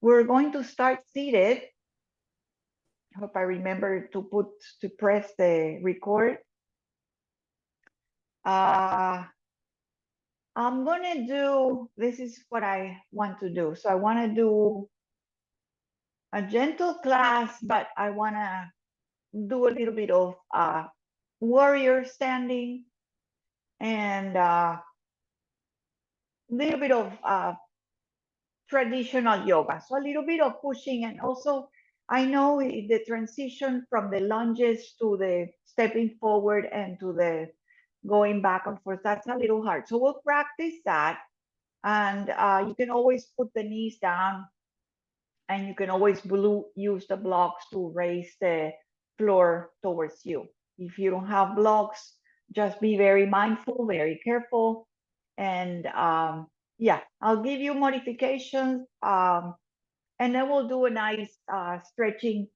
We're going to start seated. I hope I remember to press the record. I'm gonna do, this is what I want to do. So I wanna do a gentle class, but I wanna do a little bit of warrior standing and a little bit of traditional yoga. So a little bit of pushing, and also I know the transition from the lunges to the stepping forward and to the going back and forth, that's a little hard. So we'll practice that. And you can always put the knees down, and you can always use the blocks to raise the floor towards you. If you don't have blocks, just be very mindful, very careful. And yeah, I'll give you modifications, and then we'll do a nice stretching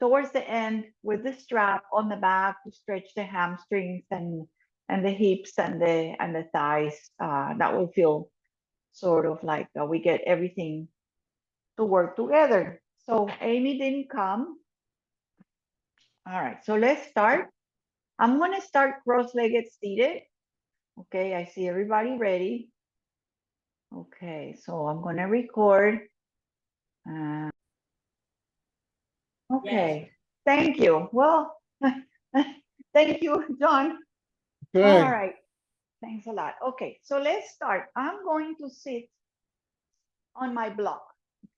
towards the end with the strap on the back to stretch the hamstrings and the hips and the thighs. That will feel sort of like we get everything to work together. So Amy didn't come. All right, so let's start. I'm gonna start cross-legged seated. Okay, I see everybody ready. Okay, so I'm gonna record. Okay, yes. Thank you. Well, thank you, John. Good. All right, thanks a lot. Okay, so let's start. I'm going to sit on my block.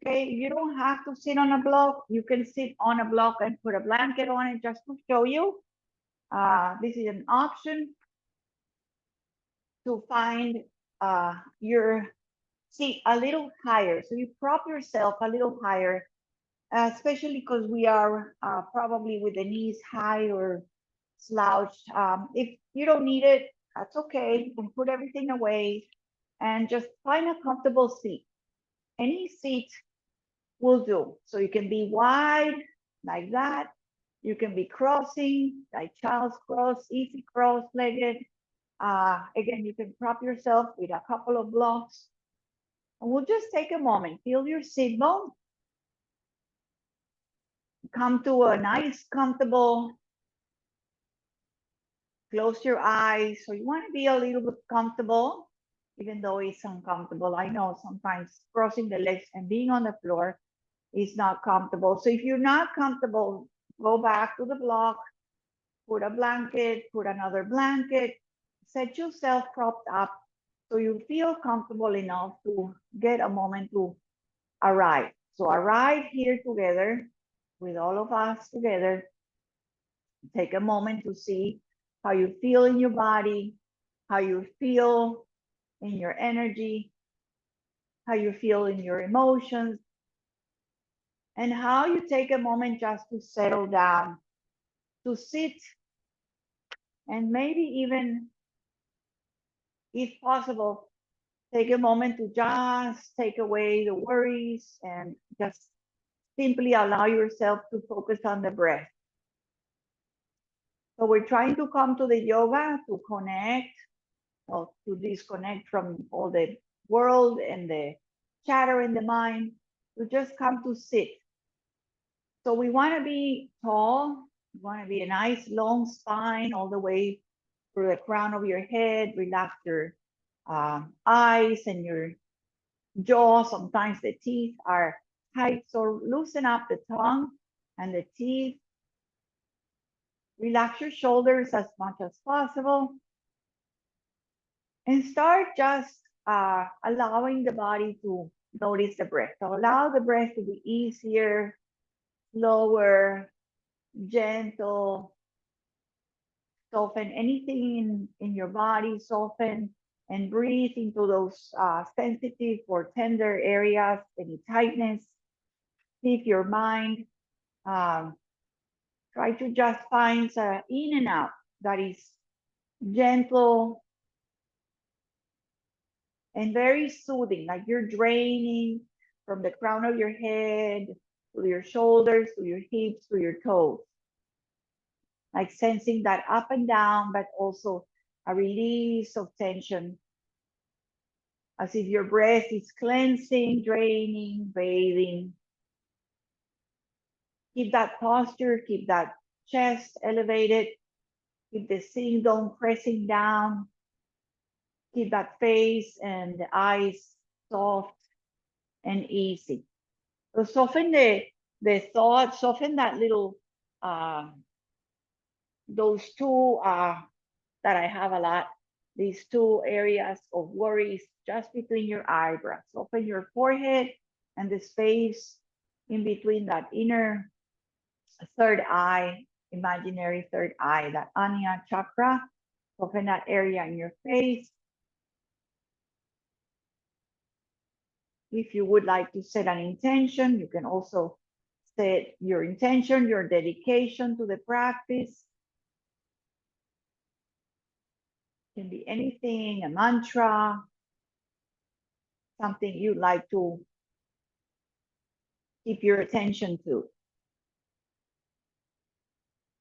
Okay, you don't have to sit on a block. You can sit on a block and put a blanket on it just to show you. This is an option to find your seat a little higher. So you prop yourself a little higher, especially because we are probably with the knees high or slouched. If you don't need it, that's okay. You can put everything away and just find a comfortable seat. Any seat will do. So you can be wide like that. You can be crossing, like child's cross, easy cross-legged. Again, you can prop yourself with a couple of blocks. And we'll just take a moment. Feel your sit bone. Come to a nice, comfortable. Close your eyes. So you want to be a little bit comfortable, even though it's uncomfortable. I know sometimes crossing the legs and being on the floor is not comfortable. So if you're not comfortable, go back to the block, put a blanket, put another blanket, set yourself propped up so you feel comfortable enough to get a moment to arrive. So arrive here together with all of us together. Take a moment to see how you feel in your body, how you feel in your energy, how you feel in your emotions, and how you take a moment just to settle down, to sit, and maybe even, if possible, take a moment to just take away the worries and just simply allow yourself to focus on the breath. So we're trying to come to the yoga to connect, or to disconnect from all the world and the chatter in the mind, to just come to sit. So we want to be tall. We want to be a nice long spine all the way through the crown of your head. Relax your eyes and your jaw. Sometimes the teeth are tight, so loosen up the tongue and the teeth. Relax your shoulders as much as possible. And start just allowing the body to notice the breath. So allow the breath to be easier, slower, gentle. Soften anything in your body, soften and breathe into those sensitive or tender areas, any tightness. Keep your mind. Try to just find in and out that is gentle and very soothing, like you're draining from the crown of your head to your shoulders, to your hips, to your toes. Like sensing that up and down, but also a release of tension. as if your breath is cleansing, draining, bathing. Keep that posture, keep that chest elevated, keep the sitting bone pressing down, keep that face and the eyes soft and easy. So soften the thought, soften that little, those two that I have a lot, these two areas of worries just between your eyebrows. Open your forehead and the space in between that inner third eye, imaginary third eye, that Anya chakra. Open that area in your face. If you would like to set an intention, you can also set your intention, your dedication to the practice. It can be anything, a mantra, something you'd like to keep your attention to.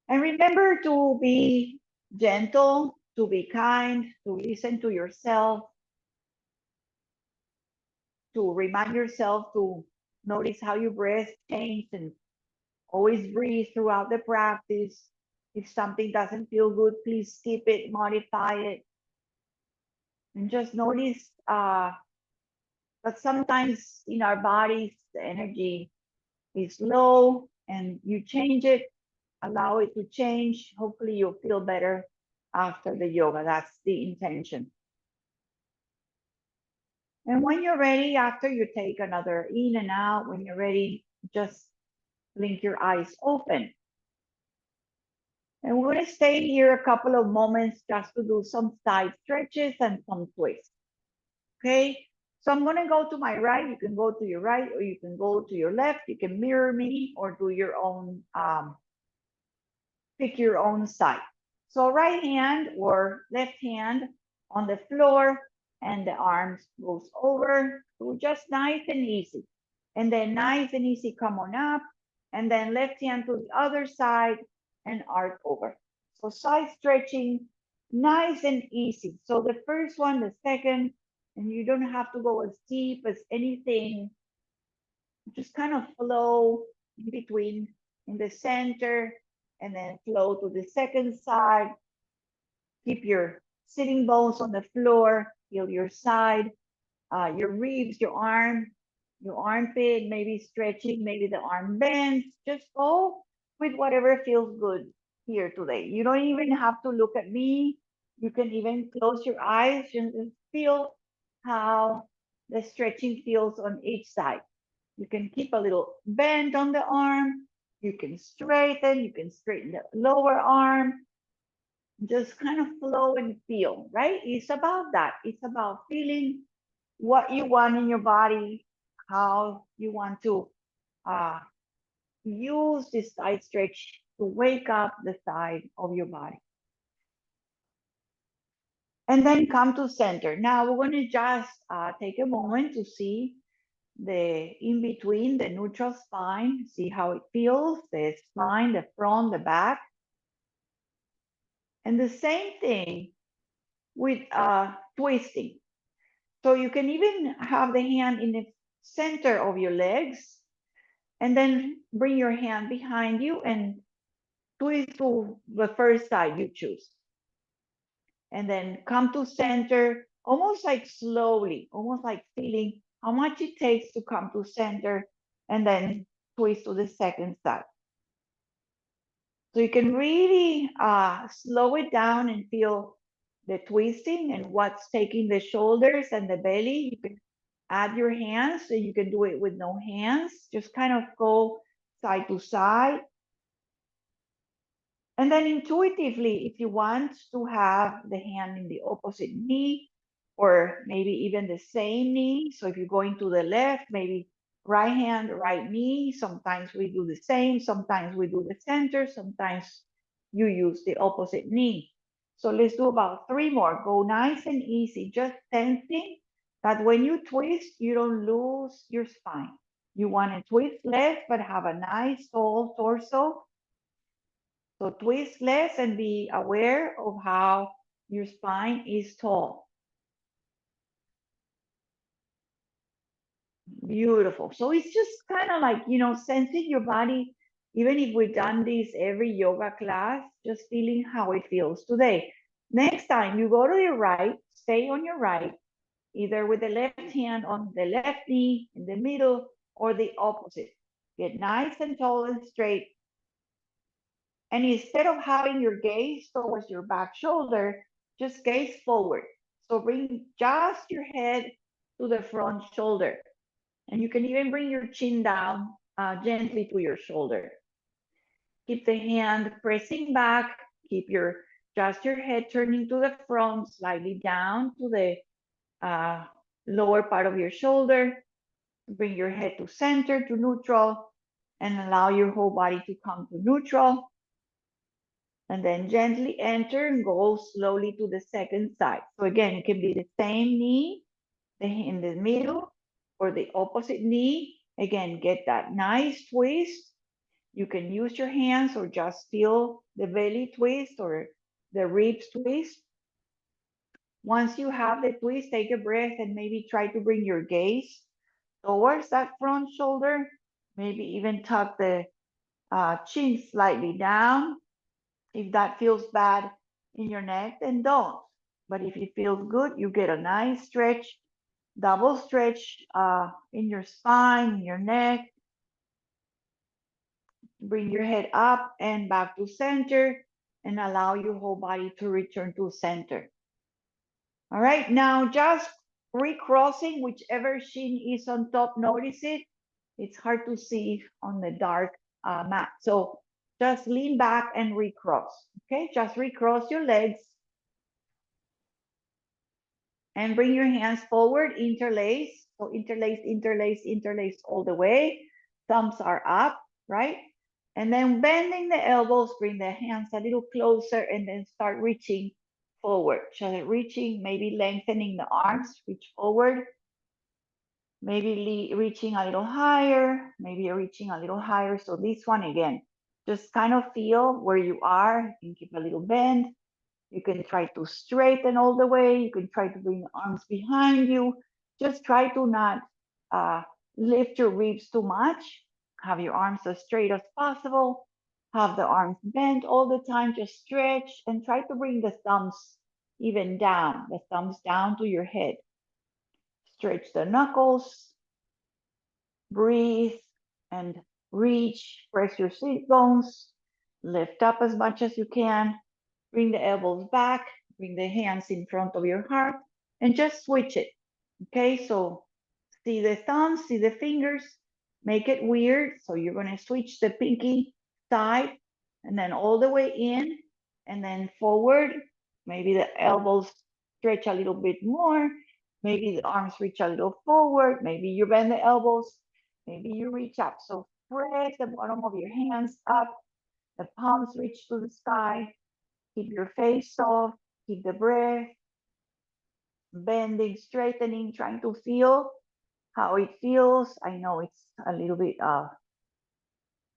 And remember to be gentle, to be kind, to listen to yourself, to remind yourself to notice how your breath changes and always breathe throughout the practice. If something doesn't feel good, please skip it, modify it. And just notice that sometimes in our bodies, the energy is low and you change it, allow it to change. Hopefully you'll feel better after the yoga. That's the intention. And when you're ready, after you take another in and out, when you're ready, just blink your eyes open. And we're going to stay here a couple of moments just to do some side stretches and some twists. Okay, so I'm going to go to my right. You can go to your right or you can go to your left. You can mirror me or do your own, pick your own side. So right hand or left hand on the floor and the arms goes over. So just nice and easy. And then nice and easy, come on up. And then left hand to the other side and arc over. So side stretching, nice and easy. So the first one, the second, and you don't have to go as deep as anything. Just kind of flow in between in the center and then flow to the second side. Keep your sitting bones on the floor, feel your side, your ribs, your arm, your armpit, maybe stretching, maybe the arm bends. Just go with whatever feels good here today. You don't even have to look at me. You can even close your eyes and feel how the stretching feels on each side. You can keep a little bend on the arm. You can straighten the lower arm. Just kind of flow and feel, right? It's about that. It's about feeling what you want in your body, how you want to use this side stretch to wake up the side of your body. And then come to center. Now we're going to just take a moment to see the in between, the neutral spine, see how it feels, the spine, the front, the back. And the same thing with twisting. So you can even have the hand in the center of your legs and then bring your hand behind you and twist to the first side you choose. And then come to center, almost like slowly, almost like feeling how much it takes to come to center and then twist to the second side. So you can really slow it down and feel the twisting and what's taking the shoulders and the belly. You can add your hands, so you can do it with no hands. Just kind of go side to side. And then intuitively, if you want to have the hand in the opposite knee, or maybe even the same knee. So if you're going to the left, maybe right hand, right knee. Sometimes we do the same. Sometimes we do the center. Sometimes you use the opposite knee. So let's do about 3 more. Go nice and easy, just sensing that when you twist, you don't lose your spine. You want to twist less, but have a nice tall torso. So twist less and be aware of how your spine is tall. Beautiful. So it's just kind of like, sensing your body, even if we've done this every yoga class, just feeling how it feels today. Next time you go to your right, stay on your right, either with the left hand on the left knee, in the middle, or the opposite. Get nice and tall and straight. And instead of having your gaze towards your back shoulder, just gaze forward. So bring just your head to the front shoulder. And you can even bring your chin down gently to your shoulder. Keep the hand pressing back. Keep just your head turning to the front, slightly down to the lower part of your shoulder. Bring your head to center, to neutral, and allow your whole body to come to neutral. And then gently enter and go slowly to the second side. So again, it can be the same knee in the middle or the opposite knee. Again, get that nice twist. You can use your hands or just feel the belly twist or the ribs twist. Once you have the twist, take a breath and maybe try to bring your gaze towards that front shoulder. Maybe even tuck the chin slightly down. If that feels bad in your neck, then don't. But if it feels good, you get a nice stretch, double stretch in your spine, in your neck. Bring your head up and back to center and allow your whole body to return to center. All right, now just recrossing whichever shin is on top. Notice it. It's hard to see on the dark mat. So just lean back and recross. Okay, just recross your legs and bring your hands forward, interlace. So interlace, interlace, interlace all the way. Thumbs are up, right? And then bending the elbows, bring the hands a little closer and then start reaching forward. So reaching, maybe lengthening the arms, reach forward. Maybe reaching a little higher, maybe reaching a little higher. So this one again, just kind of feel where you are. You can keep a little bend. You can try to straighten all the way. You can try to bring the arms behind you. Just try to not lift your ribs too much. Have your arms as straight as possible. Have the arms bent all the time. Just stretch and try to bring the thumbs even down, the thumbs down to your head. Stretch the knuckles. Breathe and reach. Press your sit bones. Lift up as much as you can. Bring the elbows back, bring the hands in front of your heart, and just switch it. Okay, so see the thumbs, see the fingers, make it weird. So you're going to switch the pinky side and then all the way in and then forward. Maybe the elbows stretch a little bit more. Maybe the arms reach a little forward. Maybe you bend the elbows. Maybe you reach up. So press the bottom of your hands up. The palms reach to the sky. Keep your face soft, keep the breath, bending, straightening, trying to feel how it feels. I know it's a little bit,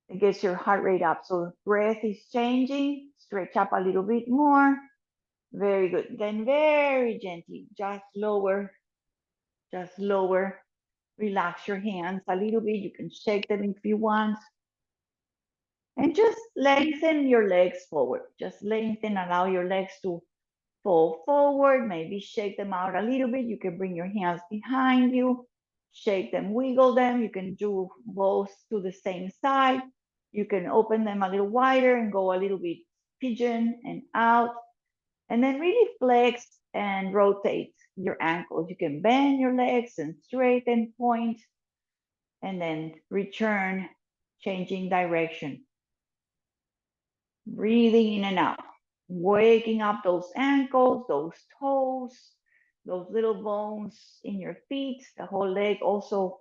it gets your heart rate up. So breath is changing, stretch up a little bit more. Very good. Then very gently, just lower, relax your hands a little bit. You can shake them if you want. And just lengthen your legs forward. Just lengthen, allow your legs to fall forward, maybe shake them out a little bit. You can bring your hands behind you, shake them, wiggle them. You can do both to the same side. You can open them a little wider and go a little bit pigeon and out. And then really flex and rotate your ankles. You can bend your legs and straighten, point, and then return, changing direction. Breathing in and out, waking up those ankles, those toes, those little bones in your feet, the whole leg also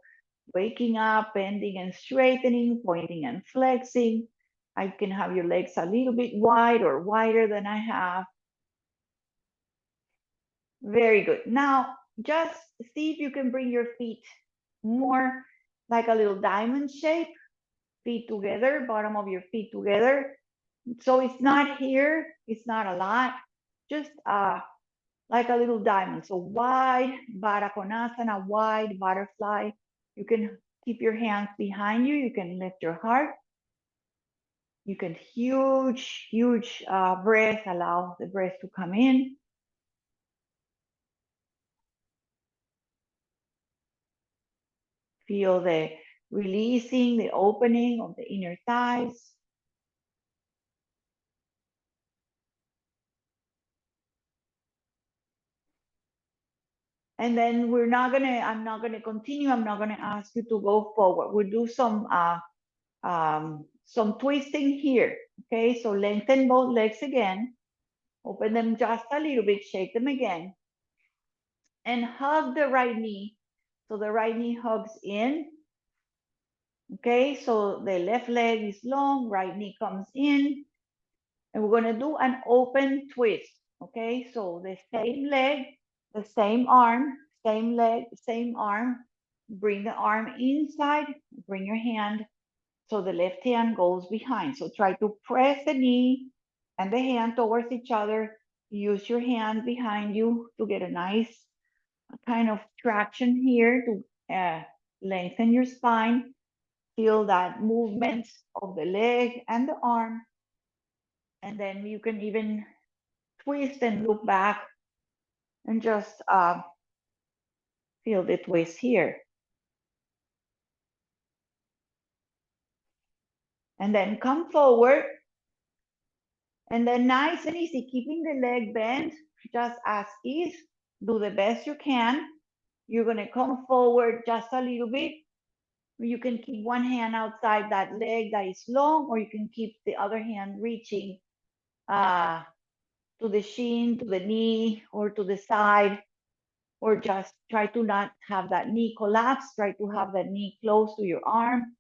waking up, bending and straightening, pointing and flexing. I can have your legs a little bit wide or wider than I have. Very good. Now, just see if you can bring your feet more like a little diamond shape, feet together, bottom of your feet together. So it's not here, it's not a lot, just like a little diamond. So wide Baddha Konasana, wide butterfly, You can keep your hands behind you. You can lift your heart. You can huge breath, allow the breath to come in. Feel the releasing, the opening of the inner thighs. And then I'm not gonna continue. I'm not gonna ask you to go forward. We'll do some twisting here. Okay, so lengthen both legs again. Open them just a little bit, shake them again. And hug the right knee. So the right knee hugs in. Okay, so the left leg is long, right knee comes in. And we're gonna do an open twist. Okay, so the same leg, the same arm, same leg, same arm. Bring the arm inside, bring your hand. So the left hand goes behind. So try to press the knee and the hand towards each other. Use your hand behind you to get a nice kind of traction here to lengthen your spine. Feel that movement of the leg and the arm. And then you can even twist and look back and just feel the twist here. And then come forward. And then nice and easy, keeping the leg bent just as is. Do the best you can. You're going to come forward just a little bit. You can keep one hand outside that leg that is long, or you can keep the other hand reaching to the shin, to the knee, or to the side, or just try to not have that knee collapse. Try to have that knee close to your arm.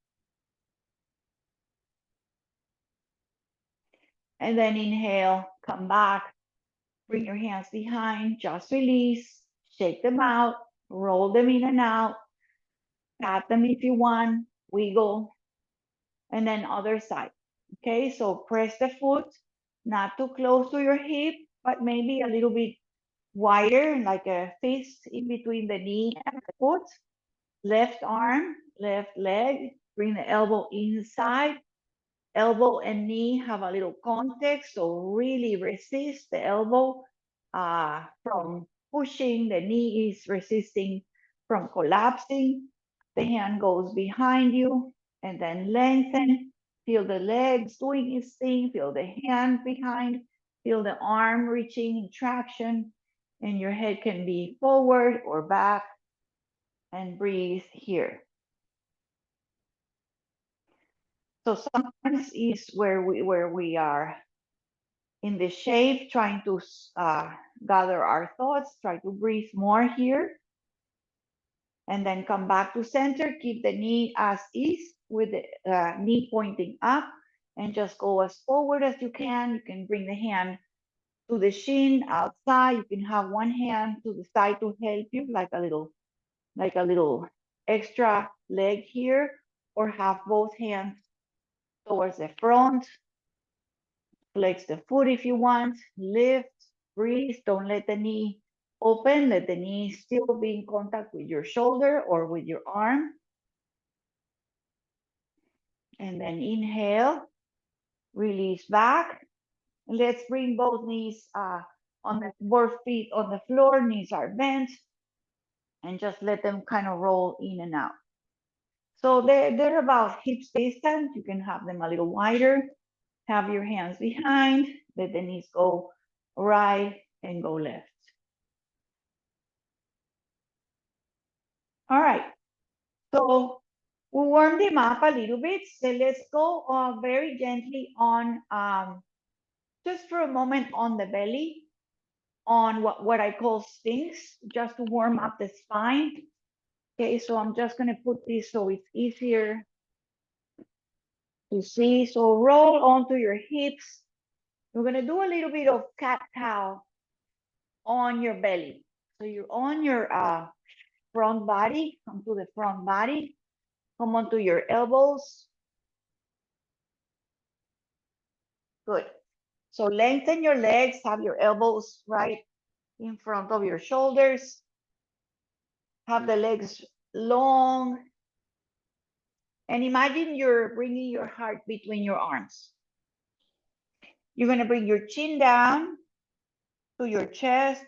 And then inhale, come back, bring your hands behind, just release, shake them out, roll them in and out, pat them if you want, wiggle, and then other side. Okay, so press the foot, not too close to your hip, but maybe a little bit wider, like a fist in between the knee and the foot. Left arm, left leg, bring the elbow inside. Elbow and knee have a little contact, so really resist the elbow from pushing. The knee is resisting from collapsing. The hand goes behind you and then lengthen. Feel the legs doing its thing. Feel the hand behind. Feel the arm reaching in traction. And your head can be forward or back. And breathe here. So sometimes is where we are in the shape, trying to gather our thoughts. Try to breathe more here. And then come back to center. Keep the knee as is with the knee pointing up. And just go as forward as you can. You can bring the hand to the shin outside. You can have one hand to the side to help you, like a little extra leg here. Or have both hands towards the front. Flex the foot if you want. Lift, breathe. Don't let the knee open. Let the knee still be in contact with your shoulder or with your arm. And then inhale, release back. Let's bring both knees on the both feet on the floor. Knees are bent. And just let them kind of roll in and out. So they're about hips distance. You can have them a little wider. Have your hands behind. Let the knees go right and go left. All right. So we warm them up a little bit. So let's go very gently on, just for a moment on the belly, on what I call sphinx, just to warm up the spine. Okay, so I'm just going to put this so it's easier to see. So roll onto your hips. We're going to do a little bit of cat-cow on your belly. So you're on your front body, come to the front body, come onto your elbows. Good. So lengthen your legs, have your elbows right in front of your shoulders. Have the legs long And imagine you're bringing your heart between your arms. You're going to bring your chin down to your chest,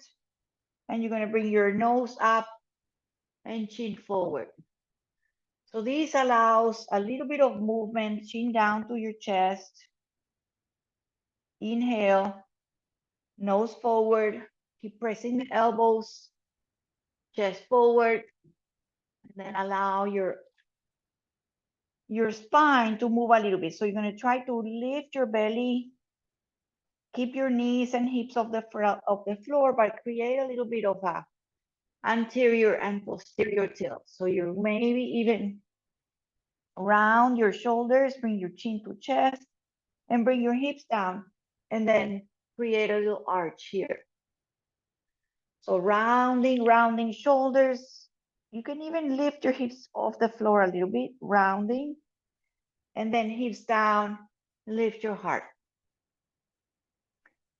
and you're going to bring your nose up and chin forward. So this allows a little bit of movement, chin down to your chest. Inhale, nose forward, keep pressing the elbows, chest forward, and then allow your spine to move a little bit. So you're going to try to lift your belly, keep your knees and hips off the floor, but create a little bit of a anterior and posterior tilt. So you maybe even round your shoulders, bring your chin to chest, and bring your hips down, and then create a little arch here. So rounding shoulders. You can even lift your hips off the floor a little bit, rounding, and then hips down, lift your heart.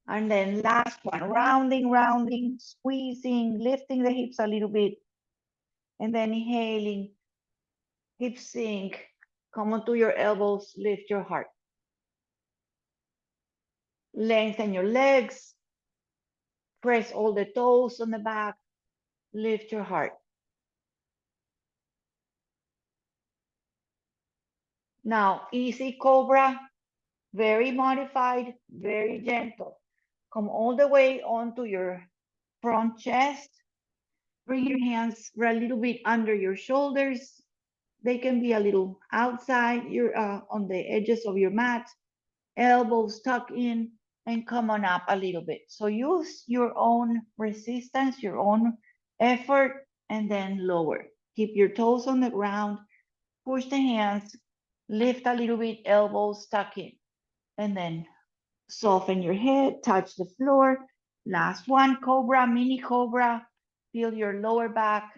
And then last one, rounding, squeezing, lifting the hips a little bit, and then inhaling, hip sink, come onto your elbows, lift your heart. Lengthen your legs, press all the toes on the back, lift your heart. Now, easy cobra, very modified, very gentle. Come all the way onto your front chest. Bring your hands a little bit under your shoulders. They can be a little outside your on the edges of your mat. Elbows tuck in and come on up a little bit. So use your own resistance, your own effort, and then lower. Keep your toes on the ground. Push the hands, lift a little bit, elbows tuck in, and then soften your head, touch the floor. Last one, cobra, mini cobra. Feel your lower back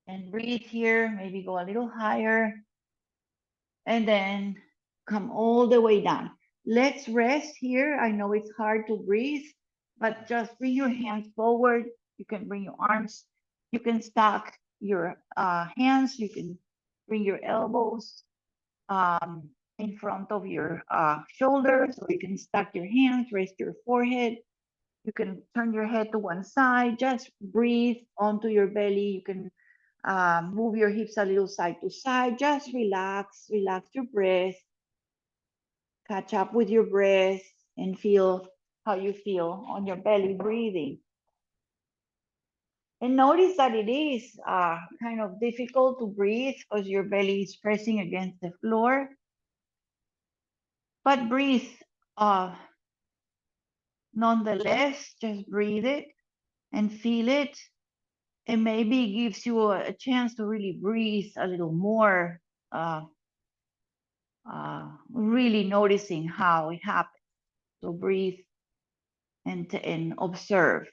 and breathe here. Maybe go a little higher, and then come all the way down. Let's rest here. I know it's hard to breathe, but just bring your hands forward. You can bring your arms. You can stack your hands. You can bring your elbows in front of your shoulders, or you can stack your hands, rest your forehead. You can turn your head to one side. Just breathe onto your belly. You can move your hips a little side to side. Just relax your breath. Catch up with your breath and feel how you feel on your belly breathing. And notice that it is kind of difficult to breathe because your belly is pressing against the floor. But breathe nonetheless, just breathe it and feel it. And maybe it gives you a chance to really breathe a little more, really noticing how it happens. So breathe and observe.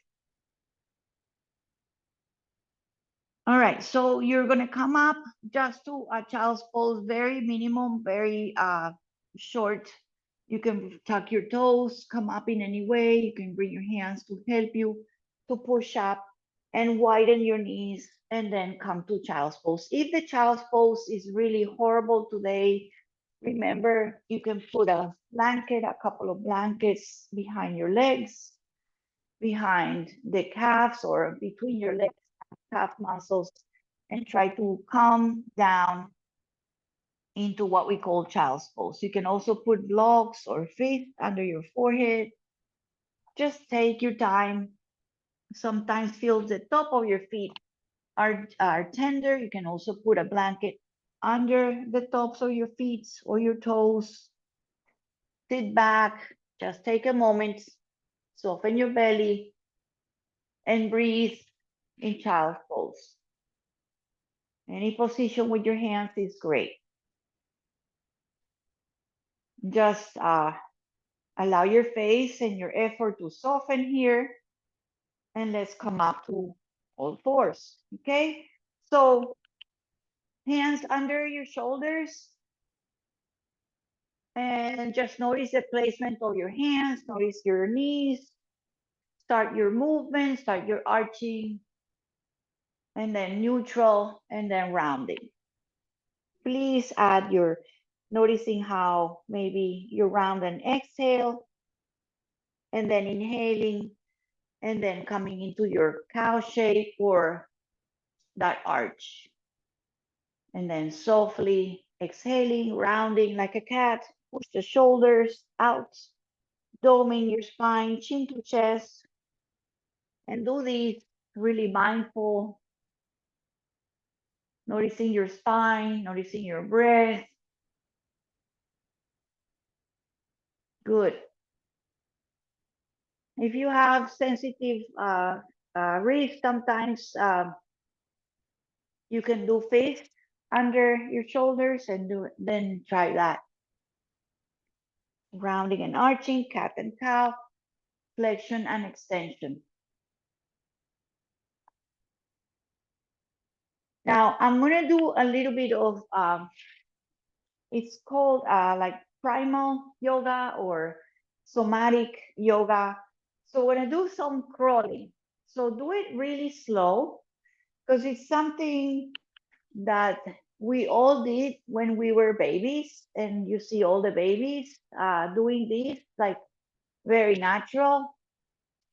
All right, so you're gonna come up just to a child's pose, very minimum, very short. You can tuck your toes, come up in any way. You can bring your hands to help you to push up and widen your knees and then come to child's pose. If the child's pose is really horrible today, remember you can put a blanket, a couple of blankets behind your legs, behind the calves or between your legs, calf muscles, and try to come down into what we call child's pose. You can also put blocks or feet under your forehead. Just take your time. Sometimes feel the top of your feet are tender. You can also put a blanket under the tops of your feet or your toes. Sit back, just take a moment, soften your belly, and breathe in child's pose. Any position with your hands is great. Just allow your face and your effort to soften here. And let's come up to all fours, okay? So hands under your shoulders. And just notice the placement of your hands. Notice your knees. Start your movement, start your arching. And then neutral, and then rounding. Please add your noticing how maybe you round and exhale, and then inhaling, and then coming into your cow shape or that arch. And then softly exhaling, rounding like a cat, push the shoulders out, doming your spine, chin to chest, and do these really mindful, noticing your spine, noticing your breath. Good. If you have sensitive wrist, sometimes you can do fist under your shoulders and then try that. Rounding and arching, cat and cow, flexion and extension. Now I'm gonna do a little bit of it's called like primal yoga or somatic yoga. So we're gonna do some crawling. So do it really slow because it's something that we all did when we were babies, and you see all the babies doing this like very natural,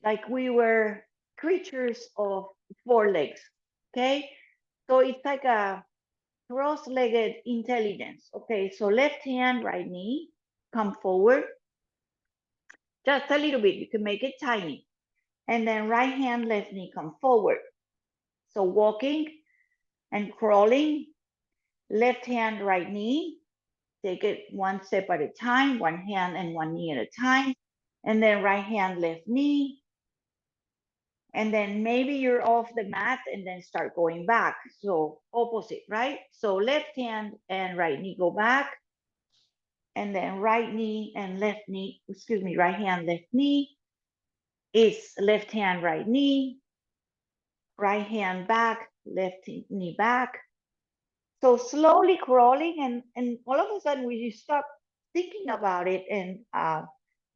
like we were creatures of four legs. Okay, so it's like a cross-legged intelligence. Okay, so left hand, right knee, come forward, just a little bit. You can make it tiny. And then right hand, left knee, come forward. So walking and crawling, left hand, right knee, take it one step at a time, one hand and one knee at a time. And then right hand, left knee. And then maybe you're off the mat and then start going back. So opposite, right? So left hand and right knee go back. And then right knee and left knee, excuse me, right hand, left knee. It's left hand, right knee, right hand back, left knee back. So slowly crawling, and all of a sudden, when you stop thinking about it, and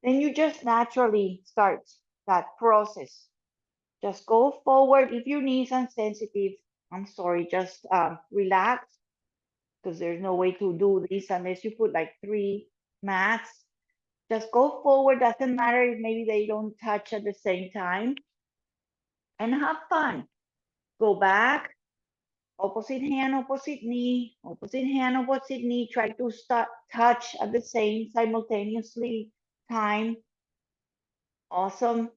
then you just naturally start that process. Just go forward. If your knees are sensitive, I'm sorry, just relax, because there's no way to do this unless you put like 3 mats. Just go forward. Doesn't matter if maybe they don't touch at the same time. And have fun. Go back, opposite hand, opposite knee, opposite hand, opposite knee. Try to start touch at the same simultaneously time. Awesome.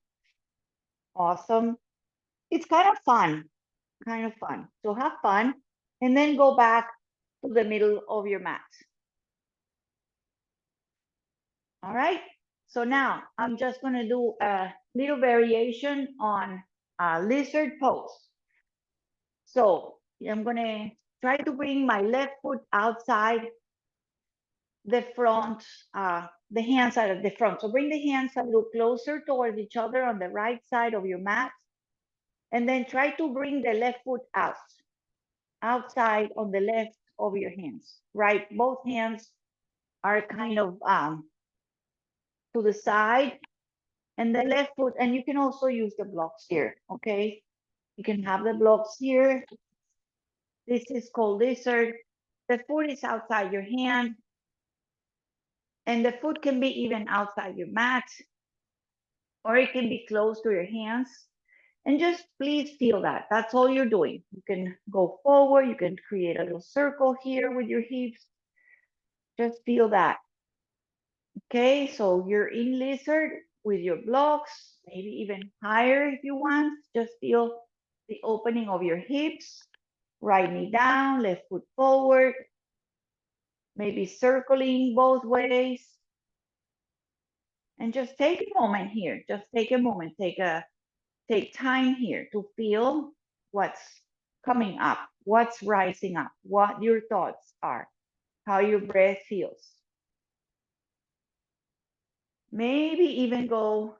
Awesome. It's kind of fun. Kind of fun. So have fun. And then go back to the middle of your mat. All right. So now I'm just going to do a little variation on lizard pose. So I'm going to try to bring my left foot outside the front, the hands out of the front. So bring the hands a little closer towards each other on the right side of your mat. And then try to bring the left foot outside on the left of your hands, right? Both hands are kind of to the side, and the left foot, and you can also use the blocks here, okay? You can have the blocks here. This is called lizard. The foot is outside your hand, and the foot can be even outside your mat, or it can be close to your hands. And just please feel that. That's all you're doing. You can go forward. You can create a little circle here with your hips. Just feel that. Okay, so you're in lizard with your blocks, maybe even higher if you want. Just feel the opening of your hips. Right knee down, left foot forward. Maybe circling both ways. And just take a moment here. Just take a moment. Take time here to feel what's coming up, what's rising up, what your thoughts are, how your breath feels. Maybe even go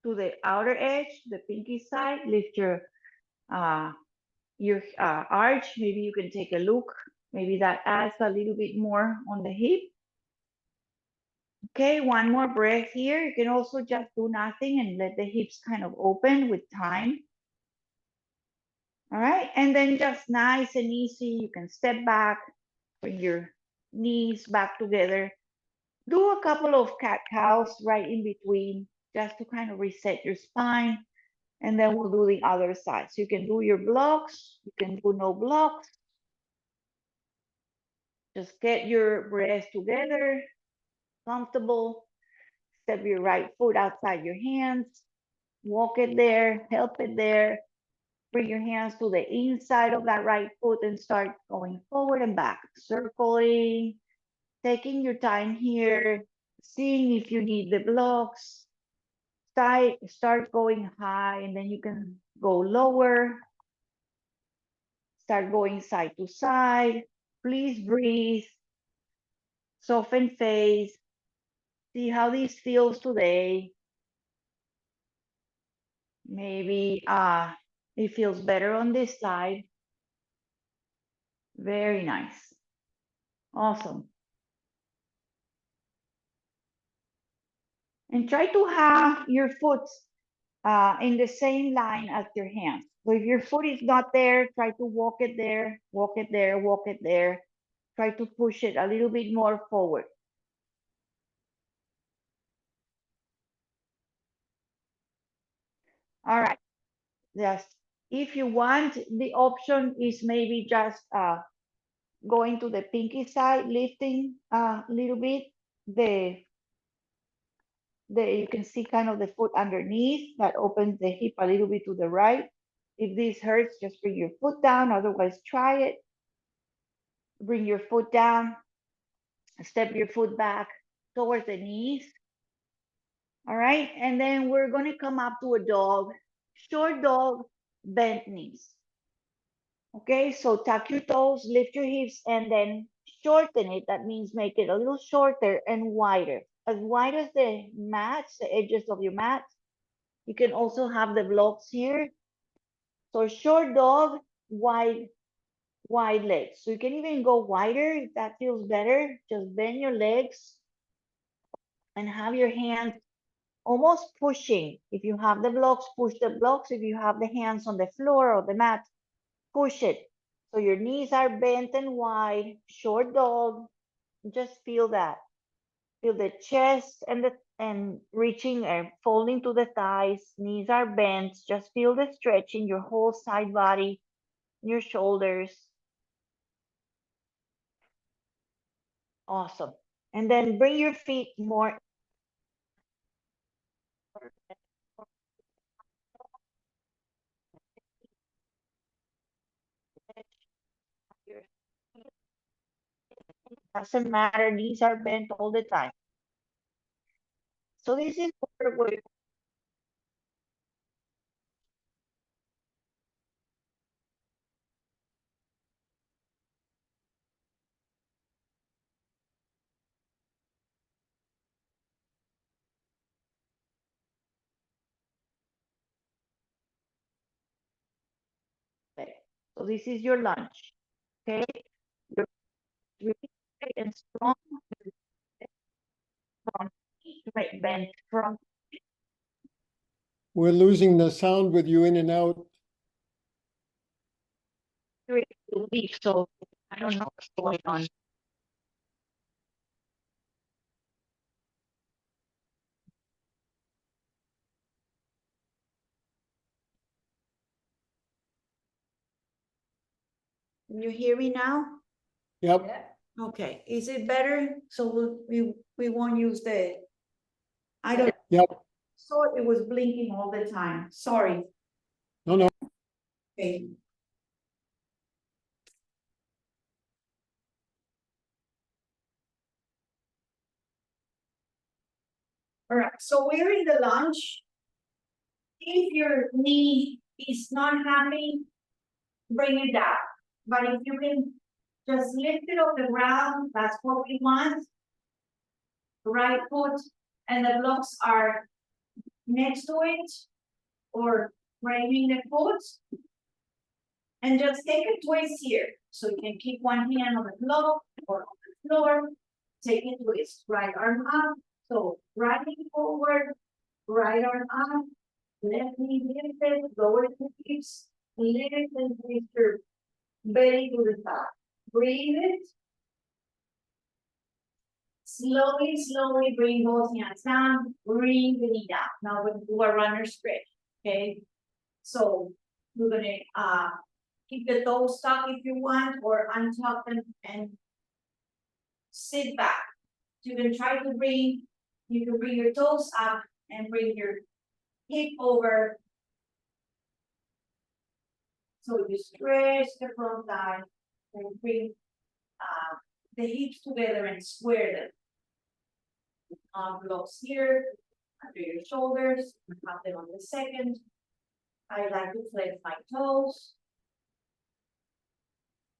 to the outer edge, the pinky side, lift your arch. Maybe you can take a look. Maybe that adds a little bit more on the hip. Okay, one more breath here. You can also just do nothing and let the hips kind of open with time. All right, and then just nice and easy, you can step back Bring your knees back together. Do a couple of cat-cows right in between, just to kind of reset your spine. And then we'll do the other side. So you can do your blocks, you can do no blocks. Just get your breath together, comfortable. Step your right foot outside your hands. Walk it there, help it there. Bring your hands to the inside of that right foot and start going forward and back, circling, taking your time here, seeing if you need the blocks. Start going high, and then you can go lower. Start going side to side. Please breathe. Soften face. See how this feels today. Maybe it feels better on this side. Very nice. Awesome. And try to have your foot in the same line as your hands. So if your foot is not there, try to walk it there, walk it there, walk it there. Try to push it a little bit more forward. All right. Yes. If you want, the option is maybe just going to the pinky side, lifting a little bit. You can see kind of the foot underneath that opens the hip a little bit to the right. If this hurts, just bring your foot down. Otherwise, try it. Bring your foot down. Step your foot back towards the knees. All right. And then we're going to come up to a dog, short dog, bent knees. Okay. So tuck your toes, lift your hips, and then shorten it. That means make it a little shorter and wider, as wide as the mats, the edges of your mat. You can also have the blocks here. So short dog, wide legs. So you can even go wider if that feels better. Just bend your legs and have your hands almost pushing. If you have the blocks, push the blocks. If you have the hands on the floor or the mat, push it. So your knees are bent and wide, short dog. Just feel that. Feel the chest and reaching and folding to the thighs. Knees are bent. Just feel the stretch in your whole side body, your shoulders. Awesome. And then bring your feet more. Doesn't matter. Knees are bent all the time. So this is where we're there. So this is your lunge. Okay. You're really straight and strong. From right bend from We're losing the sound with you in and out. 3 weeks. So I don't know what's going on. Can you hear me now? Yep. Okay. Is it better? So we won't use the. I don't. Yep. So it was blinking all the time. Sorry. No. Okay. All right. So we're in the lunge. If your knee is not happy, bring it down. But if you can just lift it off the ground, that's what we want. Right foot and the blocks are next to it or framing the foot. And just take a twist here. So you can keep one hand on the block or on the floor. Take a twist. Right arm up. So right knee forward, right arm up, left knee lifted, lower the hips, lift and twist your belly to the top. Breathe it Slowly bring both hands down, bring the knee down. Now we're gonna do a runner stretch, okay? So we're gonna keep the toes stuck if you want, or untuck them and sit back. You can try to bring, you can bring your toes up and bring your hip over. So you stretch the front thigh and bring the hips together and square them. Blocks here, under your shoulders, have them on the second. I like to flex my toes.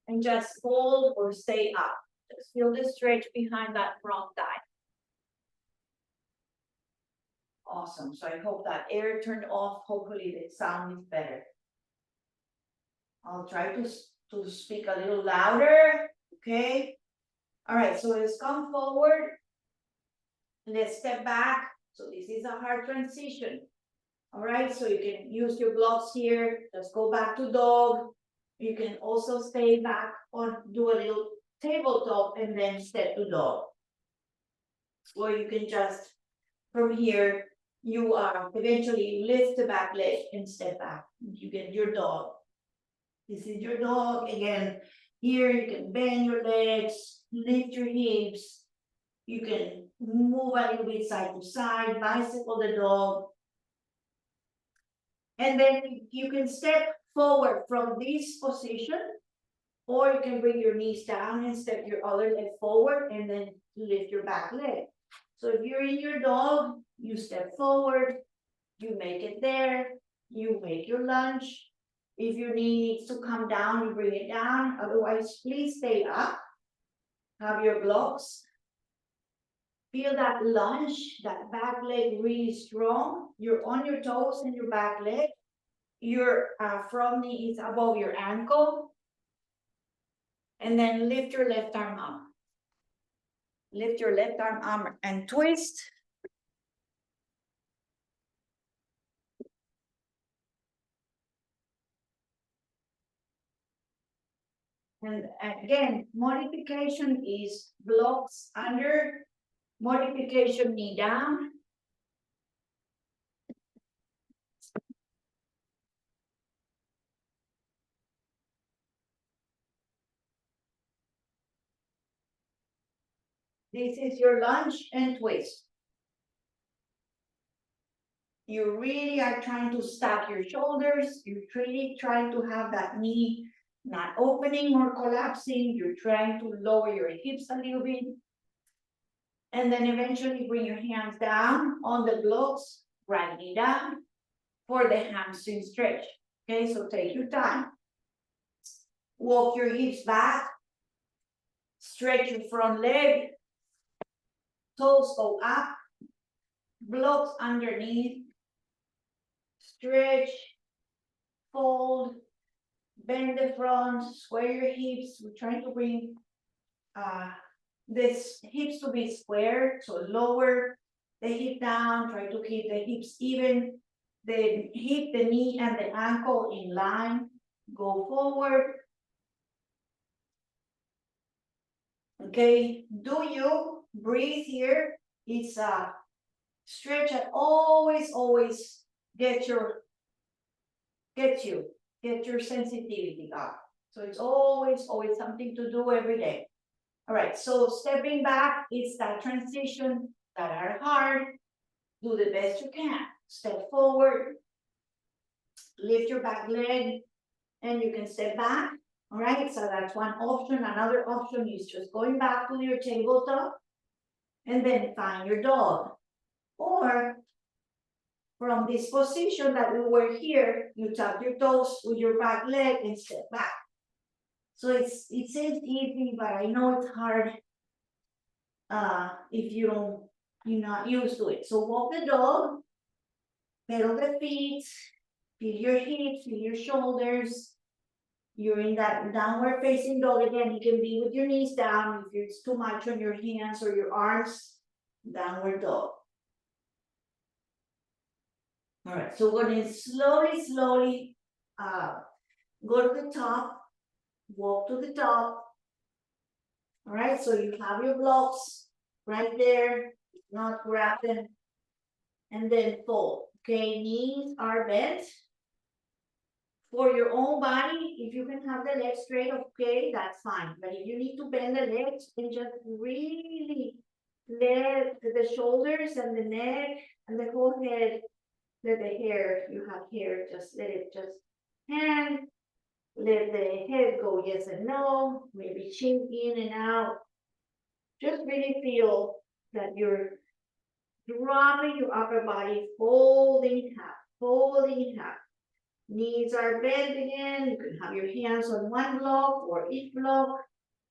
And just hold or stay up. Just feel the stretch behind that front thigh. Awesome. So I hope that air turned off. Hopefully the sound is better. I'll try to speak a little louder. Okay. All right. So let's come forward. Let's step back. So this is a hard transition. All right. So you can use your blocks here. Just go back to dog. You can also stay back or do a little tabletop and then step to dog. Or you can just, from here, you eventually lift the back leg and step back. You get your dog. This is your dog. Again, here you can bend your legs, lift your hips. You can move a little bit side to side, bicycle the dog. And then you can step forward from this position, or you can bring your knees down and step your other leg forward and then lift your back leg. So if you're in your dog, you step forward, you make it there, you make your lunge. If your knee needs to come down, you bring it down. Otherwise, please stay up. Have your blocks. Feel that lunge, that back leg really strong. You're on your toes and your back leg. Your front knee is above your ankle. And then lift your left arm up. Lift your left arm and twist. And again, modification is blocks under, modification knee down. This is your lunge and twist. You really are trying to stack your shoulders. You're really trying to have that knee not opening or collapsing. You're trying to lower your hips a little bit. And then eventually bring your hands down on the blocks, right knee down for the hamstring stretch. Okay, so take your time. Walk your hips back. Stretch your front leg. Toes go up. Blocks underneath. Stretch. Fold. Bend the front. Square your hips. We're trying to bring this hips to be square. So lower the hip down. Try to keep the hips even. The hip, the knee, and the ankle in line. Go forward. Okay, do you breathe here? It's a stretch that always get your sensitivity up. So it's always something to do every day. All right, so stepping back, it's that transition that are hard. Do the best you can. Step forward, lift your back leg, and you can step back. All right, so that's one option. Another option is just going back to your tabletop and then find your dog. Or from this position that we were here, you tap your toes with your back leg and step back. So it seems easy, but I know it's hard if you're not used to it. So walk the dog, pedal the feet, feel your hips, feel your shoulders. You're in that downward facing dog again. You can be with your knees down. If it's too much on your hands or your arms, downward dog. All right, so we're going to slowly go to the top, walk to the top. All right, so you have your blocks. right there, not grabbing, and then fold. Okay, knees are bent. For your own body, if you can have the legs straight, okay, that's fine. But if you need to bend the legs and just really let the shoulders and the neck and the whole head, let the hair, you have hair, just let it just hang. Let the head go yes and no, maybe chin in and out. Just really feel that you're dropping your upper body, folding half, folding half. Knees are bent again. You can have your hands on one block or each block.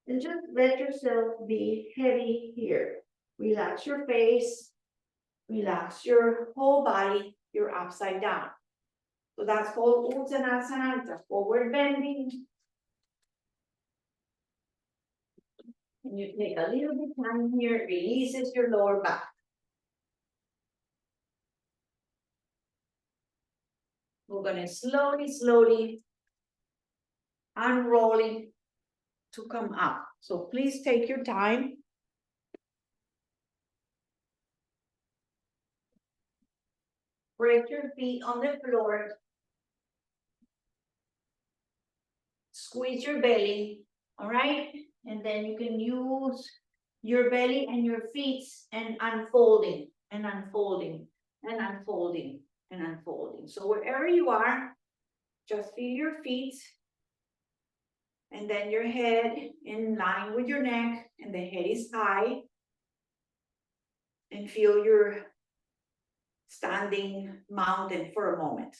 And just let yourself be heavy here. Relax your face. Relax your whole body. You're upside down. So that's called Uttanasana. It's a forward bending. And you take a little bit of time here. It releases your lower back. We're going to slowly unrolling to come up. So please take your time. Press your feet on the floor. Squeeze your belly, all right? And then you can use your belly and your feet and unfolding and unfolding and unfolding and unfolding. So wherever you are, just feel your feet and then your head in line with your neck and the head is high. And feel your standing mountain for a moment.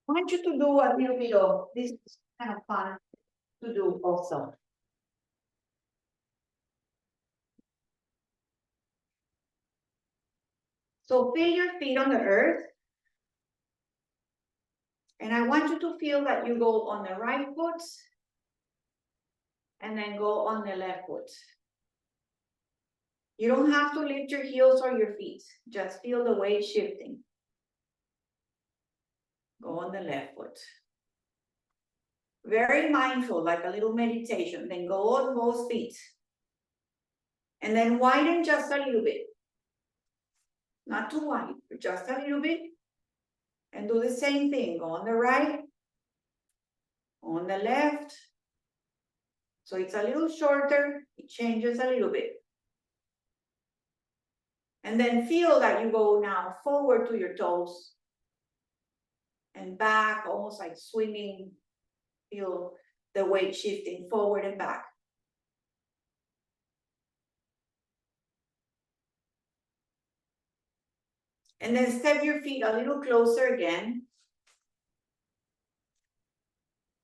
I want you to do a little bit of this is kind of fun to do also. So feel your feet on the earth. And I want you to feel that you go on the right foot and then go on the left foot. You don't have to lift your heels or your feet. Just feel the weight shifting. Go on the left foot. Very mindful, like a little meditation. Then go on both feet. And then widen just a little bit. Not too wide, but just a little bit. And do the same thing. Go on the right, on the left. So it's a little shorter. It changes a little bit. And then feel that you go now forward to your toes and back, almost like swimming. Feel the weight shifting forward and back. And then step your feet a little closer again.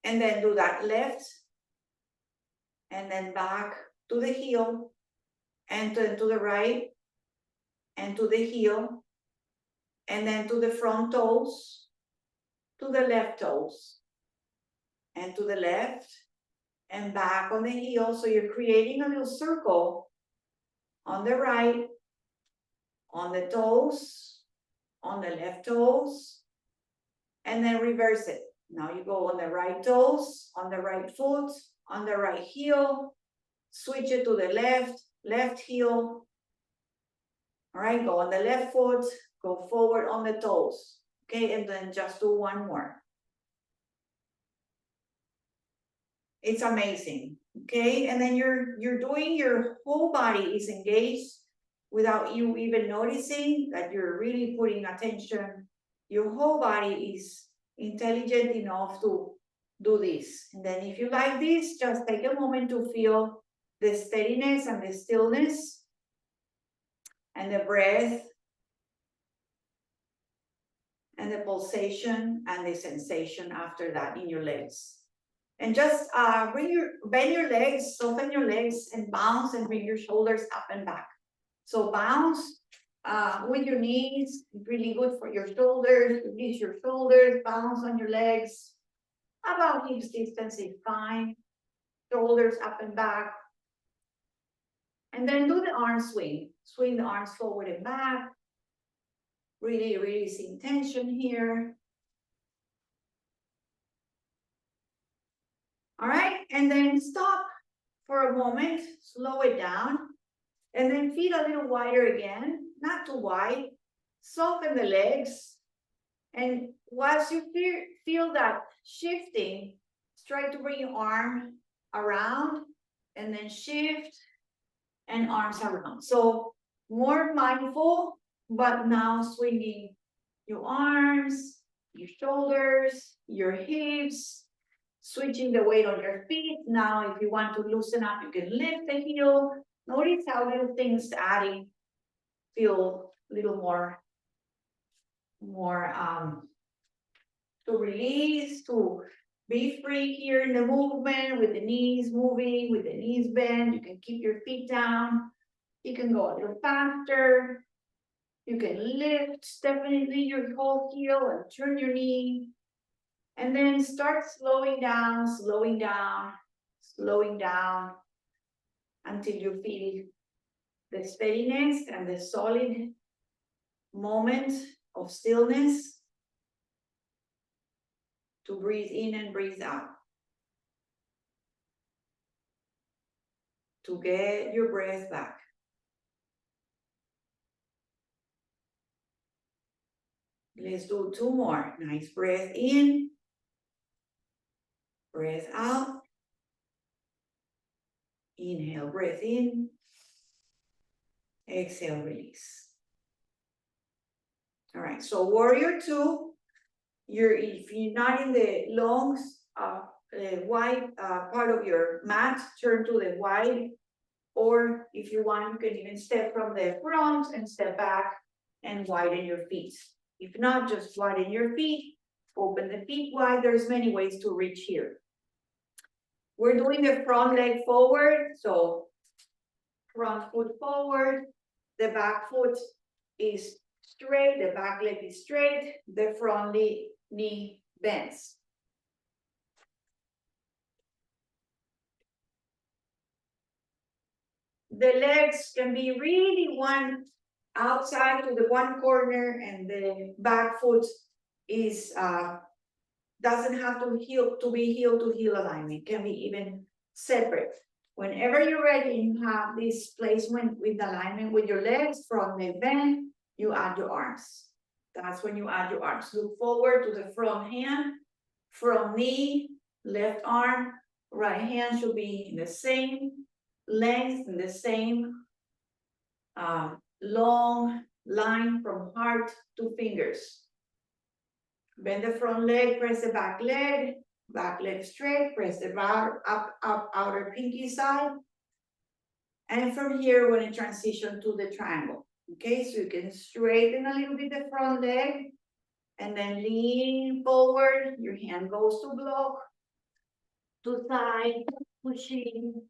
And then do that left. And then back to the heel. And to the right. And to the heel. And then to the front toes. To the left toes. And to the left. And back on the heel. So you're creating a little circle on the right. On the toes. On the left toes. And then reverse it. Now you go on the right toes, on the right foot, on the right heel, switch it to the left heel. All right, go on the left foot, go forward on the toes. Okay, and then just do one more. It's amazing. Okay, and then you're doing your whole body is engaged without you even noticing that you're really putting attention. Your whole body is intelligent enough to do this. And then if you like this, just take a moment to feel the steadiness and the stillness and the breath and the pulsation and the sensation after that in your legs. And just bend your legs, soften your legs and bounce and bring your shoulders up and back. So bounce with your knees, really good for your shoulders. Release your shoulders, bounce on your legs. About hips distance is fine. Shoulders up and back. And then do the arm swing. Swing the arms forward and back. Really releasing tension here. All right, and then stop for a moment, slow it down, and then feet a little wider again, not too wide. Soften the legs, and once you feel that shifting, try to bring your arm around, and then shift, and arms around. So more mindful, but now swinging your arms, your shoulders, your hips, switching the weight on your feet. Now, if you want to loosen up, you can lift the heel. Notice how little things adding feel a little more to release, to be free here in the movement with the knees moving, with the knees bent. You can keep your feet down. You can go a little faster. You can lift definitely your whole heel and turn your knee. And then start slowing down, slowing down, slowing down until you feel the steadiness and the solid moment of stillness to breathe in and breathe out. To get your breath back. Let's do two more. Nice breath in. Breath out. Inhale, breath in. Exhale, release. All right, so warrior two. If you're not in the long, wide part of your mat, turn to the wide. Or if you want, you can even step from the front and step back and widen your feet. If not, just widen your feet, open the feet wide. There's many ways to reach here. We're doing the front leg forward, so front foot forward, the back foot is straight, the back leg is straight, the front knee bends. The legs can be really one outside to the one corner, and the back foot is doesn't have to be heel to heel alignment. It can be even separate. Whenever you're ready, you have this placement with alignment with your legs, front leg bend, you add your arms. That's when you add your arms. Look forward to the front hand, front knee, left arm, right hand should be in the same length, in the same long line from heart to fingers. Bend the front leg, press the back leg straight, press the bar up, outer pinky side. And from here, we're going to transition to the triangle. Okay, so you can straighten a little bit the front leg and then lean forward. Your hand goes to block, to side, pushing.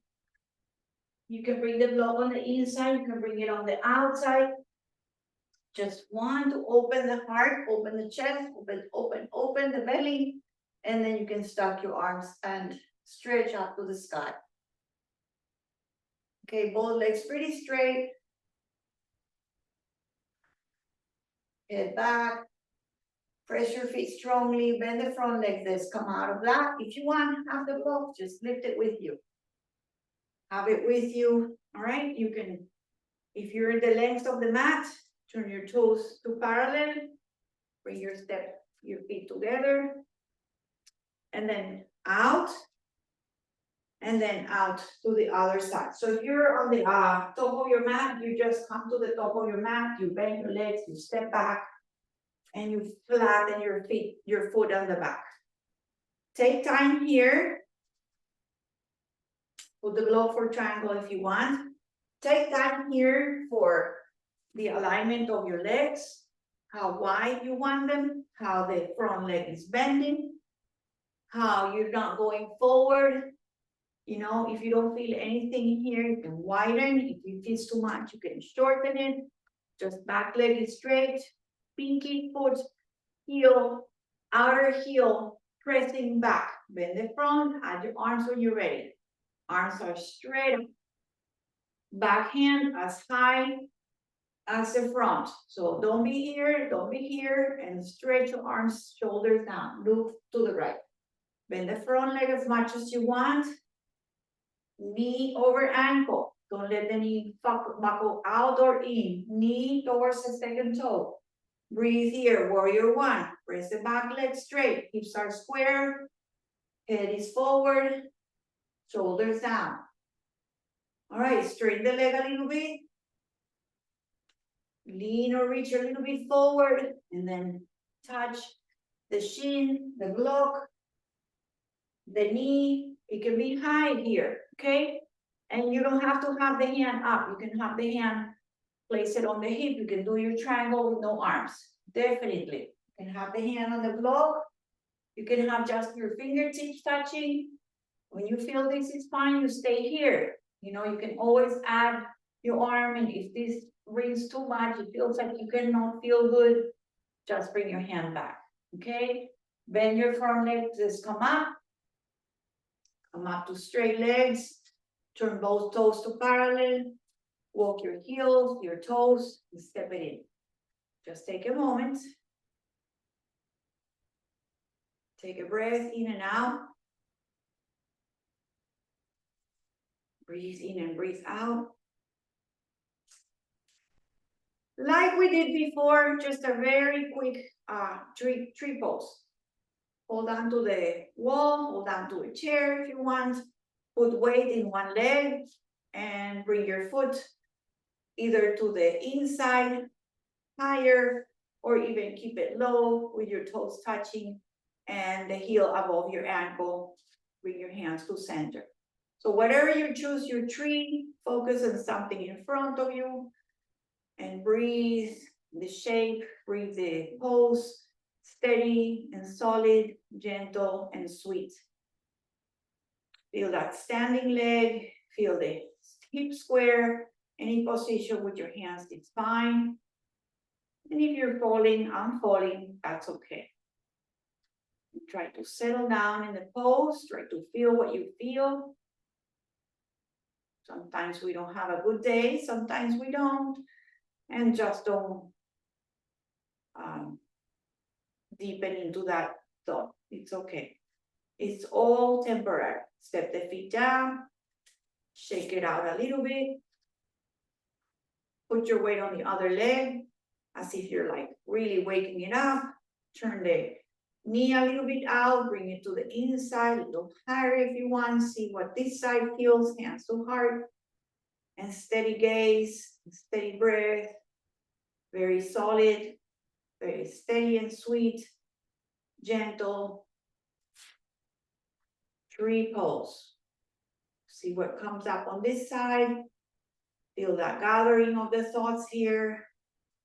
You can bring the block on the inside, you can bring it on the outside. Just want to open the heart, open the chest, open the belly, and then you can stack your arms and stretch up to the sky. Okay, both legs pretty straight. Head back. Press your feet strongly, bend the front leg, let's come out of that. If you want, have the block, just lift it with you. Have it with you, all right? You can, if you're in the length of the mat, turn your toes to parallel, bring your feet together, and then out to the other side. So if you're on the top of your mat, you just come to the top of your mat, you bend your legs, you step back, and you flatten your foot on the back. Take time here. Put the block for triangle if you want. Take time here for the alignment of your legs, how wide you want them, how the front leg is bending, how you're not going forward. You know, if you don't feel anything here, you can widen. If it feels too much, you can shorten it. Just back leg is straight, pinky foot, heel, outer heel, pressing back. Bend the front, add your arms when you're ready. Arms are straight. Back hand as high as the front. So don't be here, and stretch your arms, shoulders down, look to the right. Bend the front leg as much as you want. Knee over ankle. Don't let the knee buckle out or in. Knee towards the second toe. Breathe here, warrior one. Press the back leg straight. Hips are square. Head is forward. Shoulders down. All right, straighten the leg a little bit. Lean or reach a little bit forward. And then touch the shin, the block, the knee. It can be high here, okay? And you don't have to have the hand up. You can have the hand, place it on the hip. You can do your triangle with no arms. Definitely. You can have the hand on the block. You can have just your fingertips touching. When you feel this is fine, you stay here. You know, you can always add your arm, and if this rings too much, it feels like you cannot feel good, just bring your hand back, okay? Bend your front leg, just come up to straight legs, turn both toes to parallel, walk your heels, your toes, and step it in. Just take a moment. Take a breath in and out. Breathe in and breathe out. Like we did before, just a very quick tree pose. Hold on to the wall, hold on to a chair if you want. Put weight in one leg and bring your foot either to the inside, higher, or even keep it low with your toes touching and the heel above your ankle. Bring your hands to center. So whatever you choose, your tree, focus on something in front of you and breathe the shape, breathe the pose, steady and solid, gentle and sweet. Feel that standing leg, feel the hip square, any position with your hands is fine. And if you're falling, I'm falling, that's okay. Try to settle down in the pose, try to feel what you feel. Sometimes we don't have a good day, sometimes we don't, and just don't deepen into that thought. It's okay. It's all temporary. Step the feet down, shake it out a little bit. Put your weight on the other leg, as if you're like really waking it up. Turn the knee a little bit out, bring it to the inside, a little higher if you want. See what this side feels, hands to heart. And steady gaze, steady breath. Very solid, very steady and sweet, gentle. Tree pose. See what comes up on this side. Feel that gathering of the thoughts here.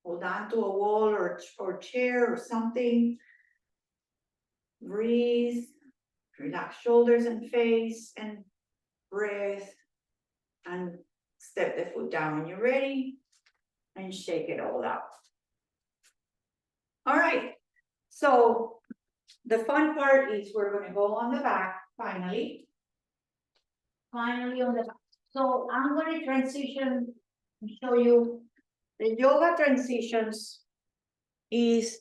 Hold on to a wall or chair or something. Breathe. Relax shoulders and face and breath. And step the foot down when you're ready. And shake it all out. All right. So the fun part is we're going to go on the back finally. Finally on the back. So I'm going to transition and show you the yoga transitions is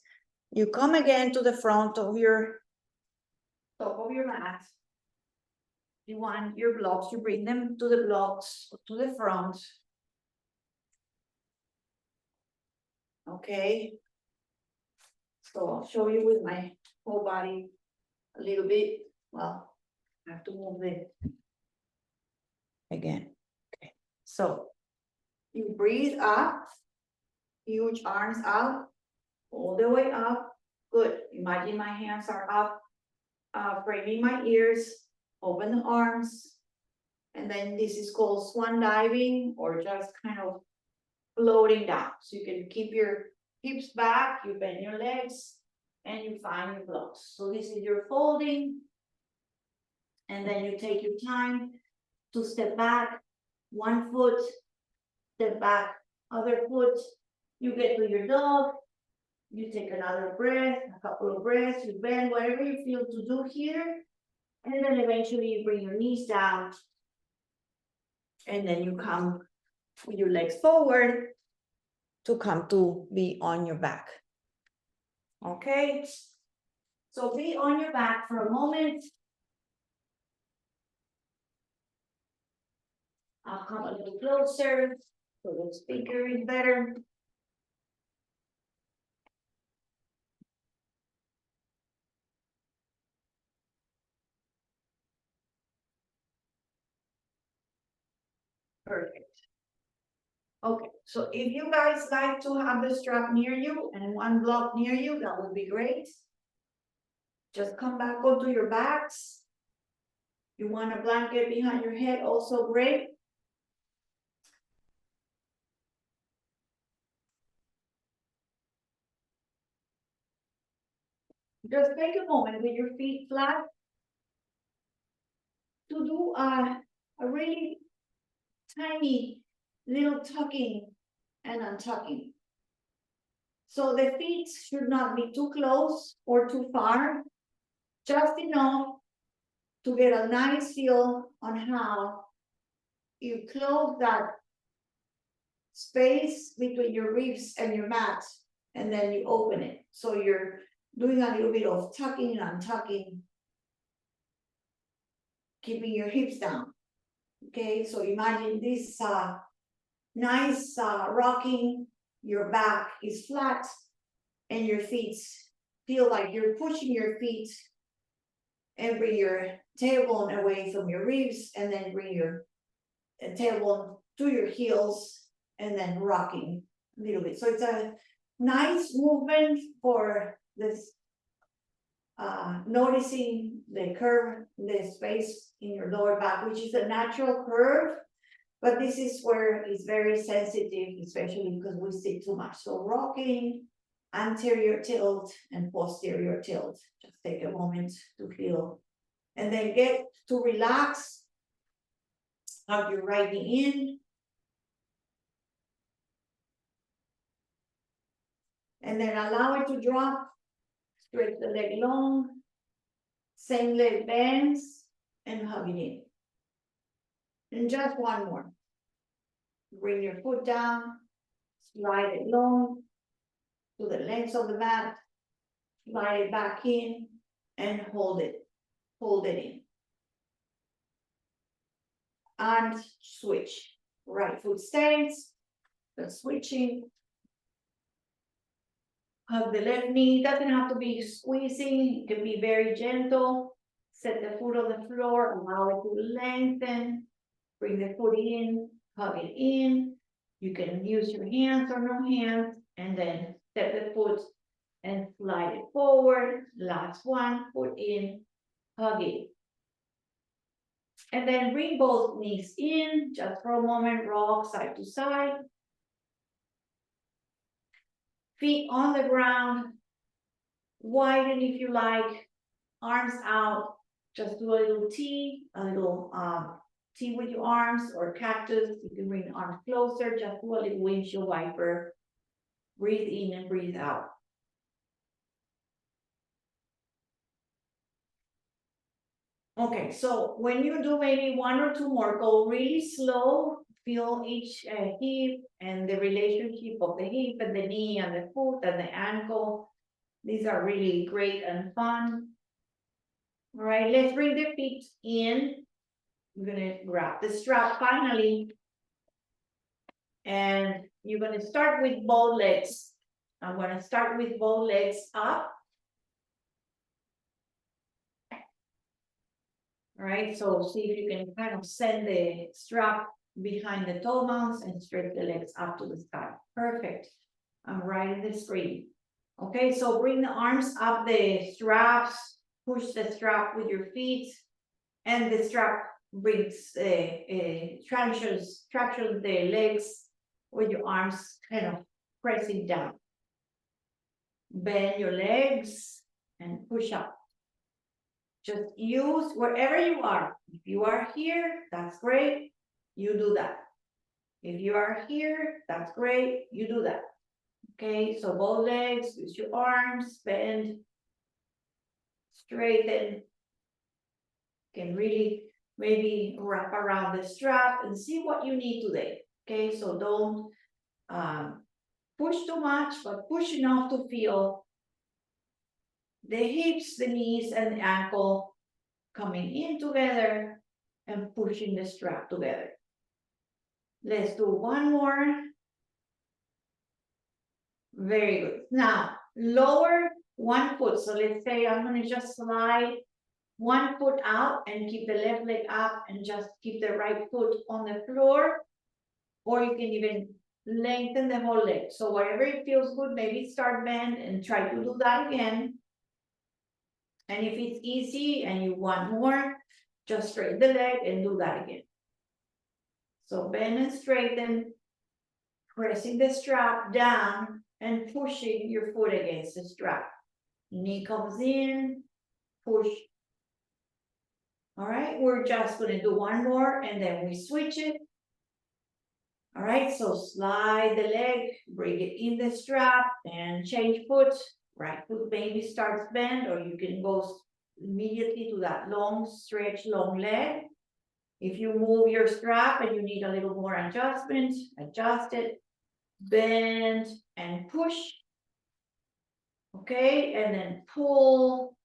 you come again to the front of your top of your mat. You want your blocks, you bring them to the blocks, to the front. Okay. So I'll show you with my whole body a little bit. Well, I have to move it again. Okay. So you breathe up, huge arms out, all the way up. Good. Imagine my hands are up, framing my ears, open the arms. And then this is called swan diving or just kind of floating down. So you can keep your hips back, you bend your legs, and you find your blocks. So this is your folding. And then you take your time to step back, one foot, step back, other foot. You get to your dog. You take another breath, a couple of breaths, you bend, whatever you feel to do here. And then eventually you bring your knees down. And then you come with your legs forward to come to be on your back. Okay, so be on your back for a moment. I'll come a little closer so the speaker is better. Perfect. Okay, so if you guys like to have the strap near you and one block near you, that would be great. Just come back onto your backs. You want a blanket behind your head, also great. Just take a moment with your feet flat to do a really tiny little tucking and untucking. So the feet should not be too close or too far, just enough to get a nice feel on how you close that space between your ribs and your mat, and then you open it. So you're doing a little bit of tucking and untucking, keeping your hips down. Okay, so imagine this nice rocking, your back is flat and your feet feel like you're pushing your feet and bring your tailbone away from your ribs, and then bring your tailbone to your heels and then rocking a little bit. So it's a nice movement for this noticing the curve, the space in your lower back, which is a natural curve, but this is where it's very sensitive, especially because we sit too much. So rocking, anterior tilt and posterior tilt. Just take a moment to feel, and then get to relax. Hug your right knee in. And then allow it to drop. Stretch the leg long. Same leg bends and hug it in. And just one more. Bring your foot down. Slide it long to the length of the mat. Slide it back in and hold it. Hold it in. And switch. Right foot stays. The switching. Hug the left knee. Doesn't have to be squeezing. It can be very gentle. Set the foot on the floor. Allow it to lengthen. Bring the foot in. Hug it in. You can use your hands or no hands. And then set the foot and slide it forward. Last one. Foot in. Hug it. And then bring both knees in. Just for a moment. Rock side to side. Feet on the ground. Widen if you like. Arms out. Just do a little T, a little T with your arms, or cactus. You can bring the arms closer. Just do a little windshield wiper. Breathe in and breathe out. Okay, so when you do maybe one or two more, go really slow. Feel each hip and the relationship of the hip and the knee and the foot and the ankle. These are really great and fun. All right, let's bring the feet in. I'm gonna grab the strap finally. And you're gonna start with both legs. I'm gonna start with both legs up. All right, so see if you can kind of send the strap behind the toe mounts and stretch the legs up to the sky. Perfect. I'm right in the screen. Okay, so bring the arms up the straps, push the strap with your feet, and the strap brings tractions the legs with your arms kind of pressing down. Bend your legs and push up. Just use wherever you are. If you are here, that's great. You do that. If you are here, that's great. You do that. Okay, so both legs, use your arms, bend, straighten. Can really maybe wrap around the strap and see what you need today. Okay, so don't push too much, but push enough to feel the hips, the knees, and the ankle coming in together and pushing the strap together. Let's do one more. Very good. Now, lower one foot. So let's say I'm going to just slide one foot out and keep the left leg up and just keep the right foot on the floor. Or you can even lengthen the whole leg. So whatever it feels good, maybe start bend and try to do that again. And if it's easy and you want more, just straighten the leg and do that again. So bend and straighten, pressing the strap down and pushing your foot against the strap. Knee comes in, push. All right, we're just going to do one more and then we switch it. All right, so slide the leg, bring it in the strap and change foot. Right foot maybe starts bend, or you can go immediately to that long stretch, long leg. If you move your strap and you need a little more adjustment, adjust it, bend and push. Okay, and then pull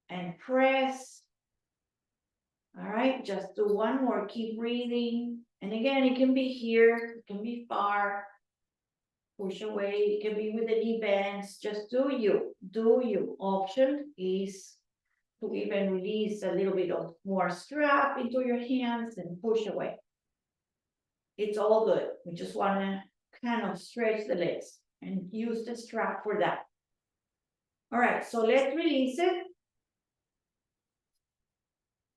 and press. All right, just do one more, keep breathing. And again, it can be here, it can be far. Push away, it can be with the knee bends, just do you. Option is to even release a little bit of more strap into your hands and push away. It's all good. We just want to kind of stretch the legs and use the strap for that. All right, so let's release it.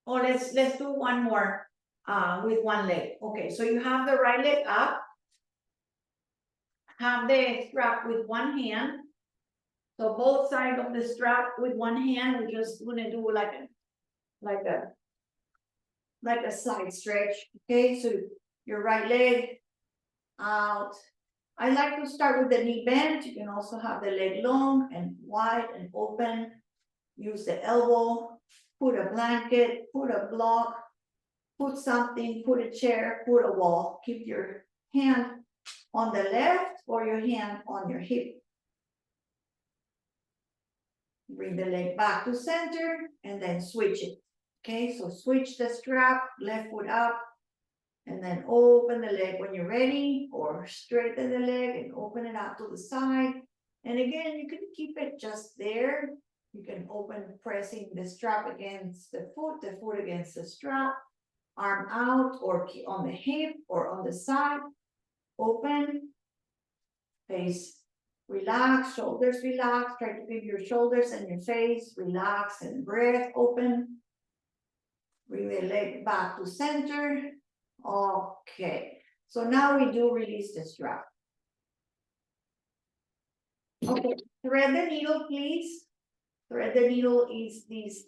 Or let's do one more with one leg. Okay, so you have the right leg up. Have the strap with one hand. So both sides of the strap with one hand. We're just gonna do like a side stretch. Okay, so your right leg out. I like to start with the knee bend. You can also have the leg long and wide and open. Use the elbow, put a blanket, put a block, put something, put a chair, put a wall. Keep your hand on the left or your hand on your hip. Bring the leg back to center and then switch it. Okay, so switch the strap, left foot up, and then open the leg when you're ready, or straighten the leg and open it out to the side. And again, you can keep it just there. You can open, pressing the strap against the foot against the strap, arm out or on the hip or on the side. Open, face, relax, shoulders relax. Try to keep your shoulders and your face relax and breath open. Bring the leg back to center. Okay, so now we do release the strap. Okay, thread the needle, please. Thread the needle is this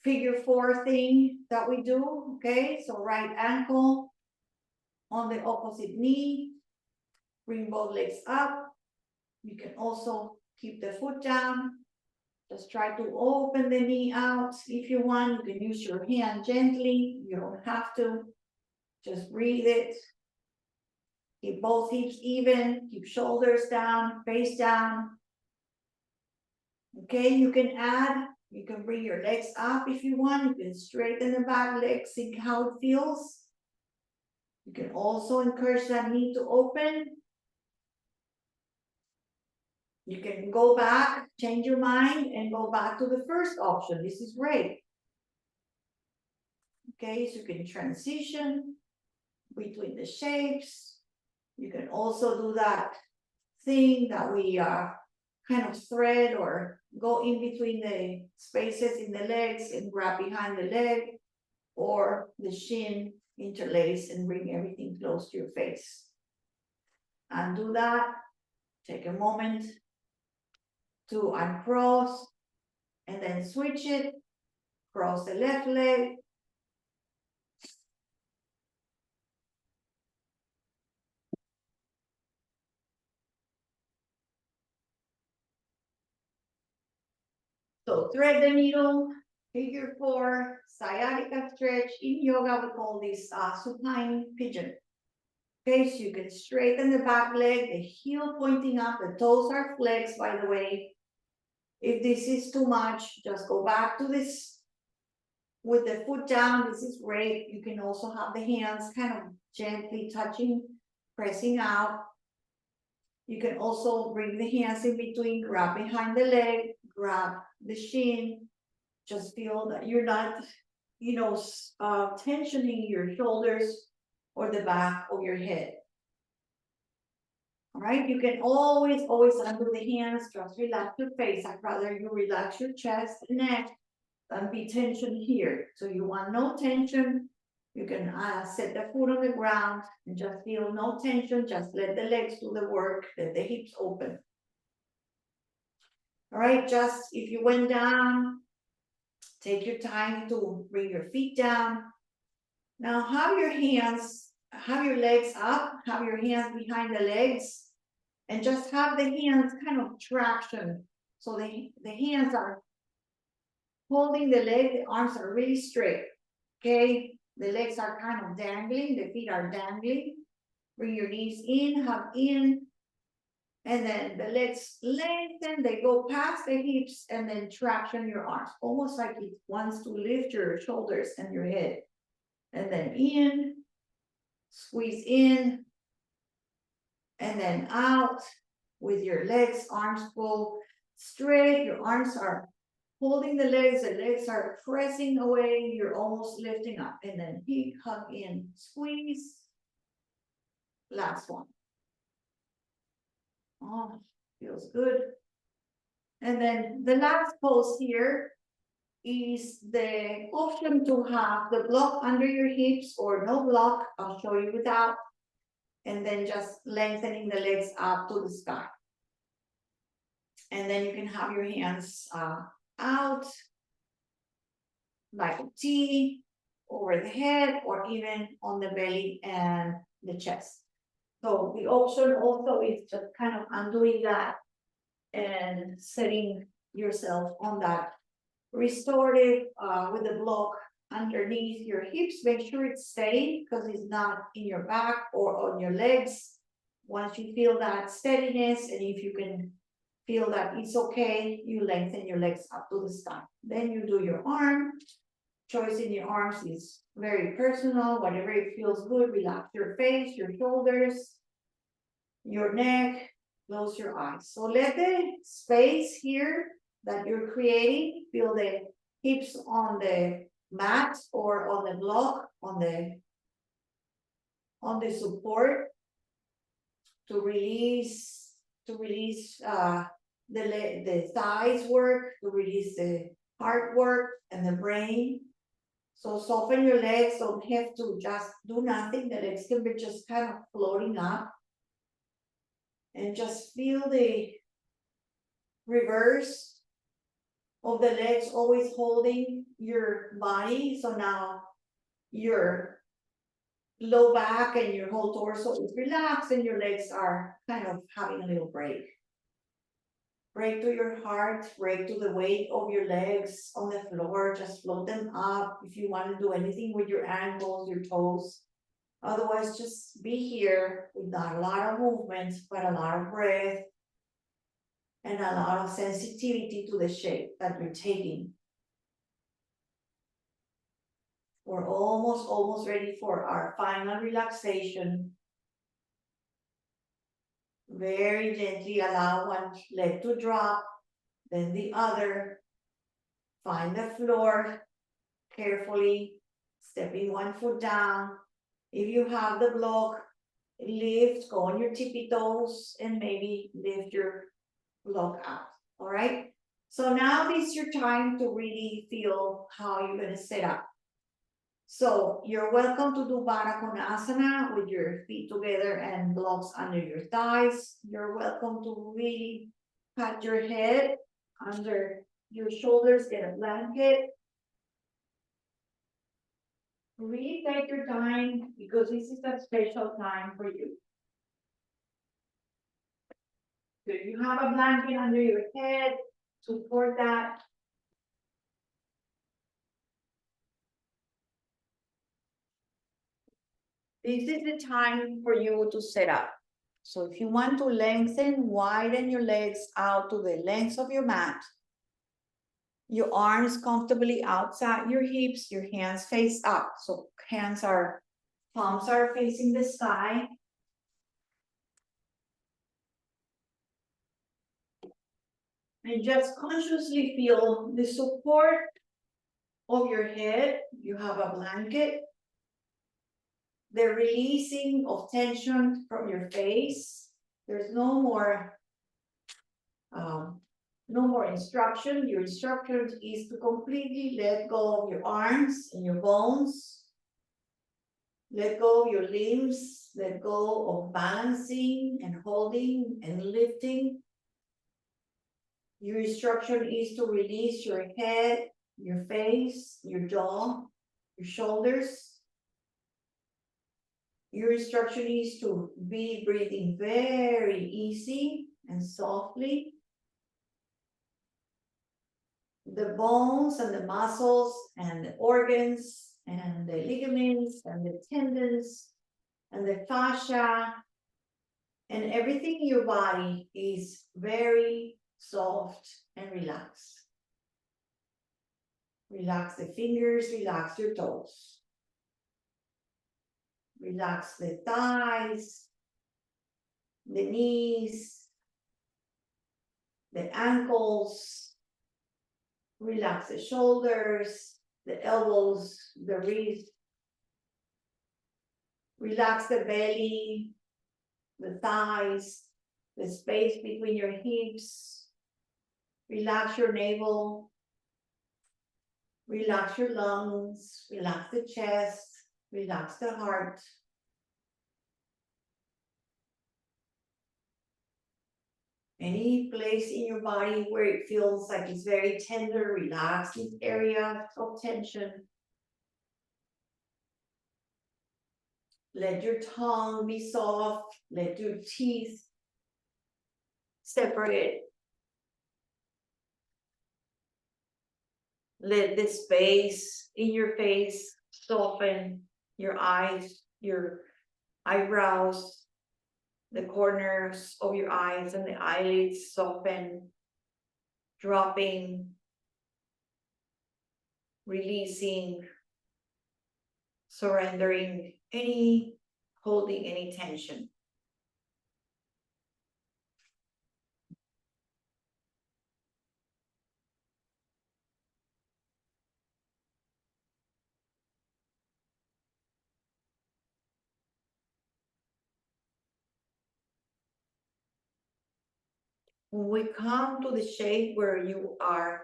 figure 4 thing that we do. Okay, so right ankle on the opposite knee. Bring both legs up. You can also keep the foot down. Just try to open the knee out. If you want, you can use your hand gently. You don't have to. Just breathe it. Keep both hips even. Keep shoulders down, face down. Okay, you can bring your legs up if you want. You can straighten the back legs, see how it feels. You can also encourage that knee to open. You can go back, change your mind, and go back to the first option. This is great. Okay, so you can transition between the shapes. You can also do that thing that we kind of thread or go in between the spaces in the legs and grab behind the leg, or the shin interlace and bring everything close to your face. And do that. Take a moment to uncross and then switch it. Cross the left leg. So thread the needle, figure 4, sciatica stretch. In yoga, we call this supine pigeon. Okay, so you can straighten the back leg, the heel pointing up, the toes are flexed, by the way. If this is too much, just go back to this with the foot down. This is great. You can also have the hands kind of gently touching, pressing out. You can also bring the hands in between, grab behind the leg, grab the shin. Just feel that you're not, tensioning your shoulders or the back of your head. All right, you can always undo the hands, just relax your face. I'd rather you relax your chest and neck than be tension here. So you want no tension. You can set the foot on the ground and just feel no tension. Just let the legs do the work, let the hips open. All right, just if you went down, take your time to bring your feet down. Now have your legs up, have your hands behind the legs, and just have the hands kind of traction. So the hands are holding the leg, the arms are really straight. Okay, the legs are kind of dangling, the feet are dangling. Bring your knees in, hug in, and then the legs lengthen, they go past the hips, and then traction your arms, almost like it wants to lift your shoulders and your head. And then in, squeeze in, and then out with your legs, arms pull straight, your arms are holding the legs are pressing away, you're almost lifting up, and then hug in, squeeze. Last one. Oh, feels good. And then the last pose here is the option to have the block under your hips or no block. I'll show you without. And then just lengthening the legs up to the sky. And then you can have your hands out like a T over the head or even on the belly and the chest. So the option also is just kind of undoing that and setting yourself on that restorative with the block underneath your hips. Make sure it's steady because it's not in your back or on your legs. Once you feel that steadiness, and if you can feel that it's okay, you lengthen your legs up to the sky. Then you do your arm. Choice in your arms is very personal, whatever it feels good. Relax your face, your shoulders, your neck, close your eyes. So let the space here that you're creating, feel the hips on the mat or on the block, on the support to release the thighs work, to release the heart work and the brain. So soften your legs, don't have to just do nothing. The legs can be just kind of floating up. And just feel the reverse of the legs always holding your body. So now your low back and your whole torso is relaxed and your legs are kind of having a little break. Break to your heart, break to the weight of your legs on the floor, just float them up. If you want to do anything with your ankles, your toes. Otherwise, just be here with not a lot of movement, but a lot of breath and a lot of sensitivity to the shape that you're taking. We're almost ready for our final relaxation. Very gently allow one leg to drop, then the other. Find the floor carefully, stepping one foot down. If you have the block, lift, go on your tippy toes, and maybe lift your block out. All right. So now is your time to really feel how you're going to set up. So you're welcome to do Baddha Konasana with your feet together and blocks under your thighs. You're welcome to really pat your head under your shoulders, get a blanket. Really take your time because this is a special time for you. So you have a blanket under your head, support that. this is the time for you to set up. So if you want to lengthen, widen your legs out to the length of your mat. Your arms comfortably outside your hips, your hands face up. So palms are facing the sky. And just consciously feel the support of your head. You have a blanket. The releasing of tension from your face. There's no more instruction. Your instruction is to completely let go of your arms and your bones. Let go of your limbs. Let go of balancing and holding and lifting. Your instruction is to release your head, your face, your jaw, your shoulders. Your instruction is to be breathing very easy and softly. The bones and the muscles and the organs and the ligaments and the tendons and the fascia and everything in your body is very soft and relaxed. Relax the fingers, relax your toes. Relax the thighs, the knees, the ankles. Relax the shoulders, the elbows, the wrists. Relax the belly, the thighs, the space between your hips. Relax your navel. Relax your lungs. Relax the chest. Relax the heart. Any place in your body where it feels like it's very tender, relax this area of tension. Let your tongue be soft. Let your teeth separate. Let the space in your face soften. Your eyes, your eyebrows, the corners of your eyes and the eyelids soften, dropping, releasing, surrendering holding any tension. When we come to the shape where you are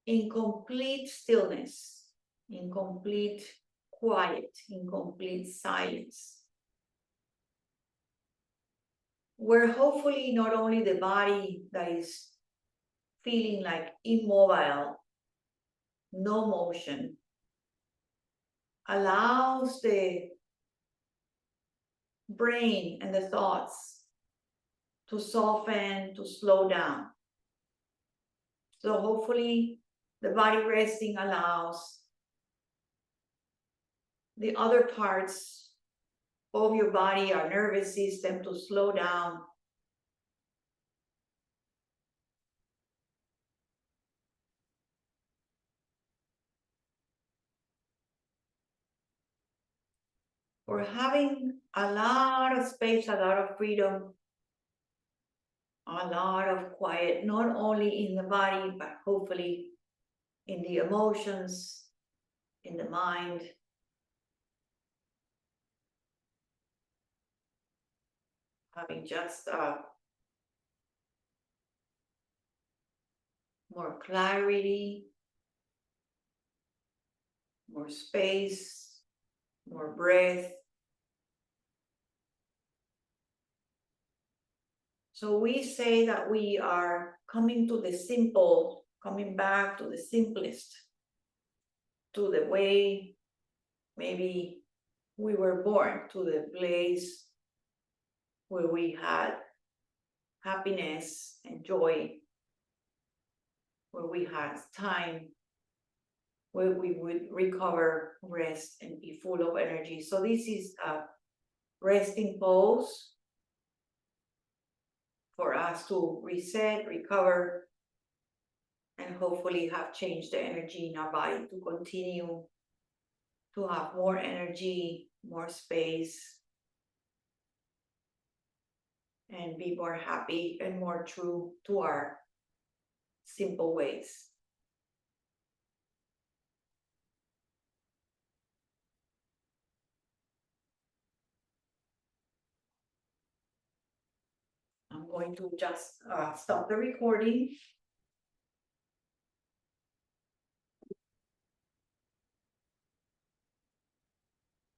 in complete stillness, in complete quiet, in complete silence, where hopefully not only the body that is feeling like immobile, no motion, allows the brain and the thoughts to soften, to slow down. So hopefully the body resting allows the other parts of your body, our nervous system, to slow down. We're having a lot of space, a lot of freedom, a lot of quiet, not only in the body, but hopefully in the emotions, in the mind. Having just more clarity, more space, more breath. So we say that we are coming to the simple, coming back to the simplest, to the way maybe we were born, to the place where we had happiness and joy, where we had time, we would recover, rest, and be full of energy. So this is a resting pose for us to reset, recover, and hopefully have changed the energy in our body to continue to have more energy, more space, and be more happy and more true to our simple ways. I'm going to just stop the recording.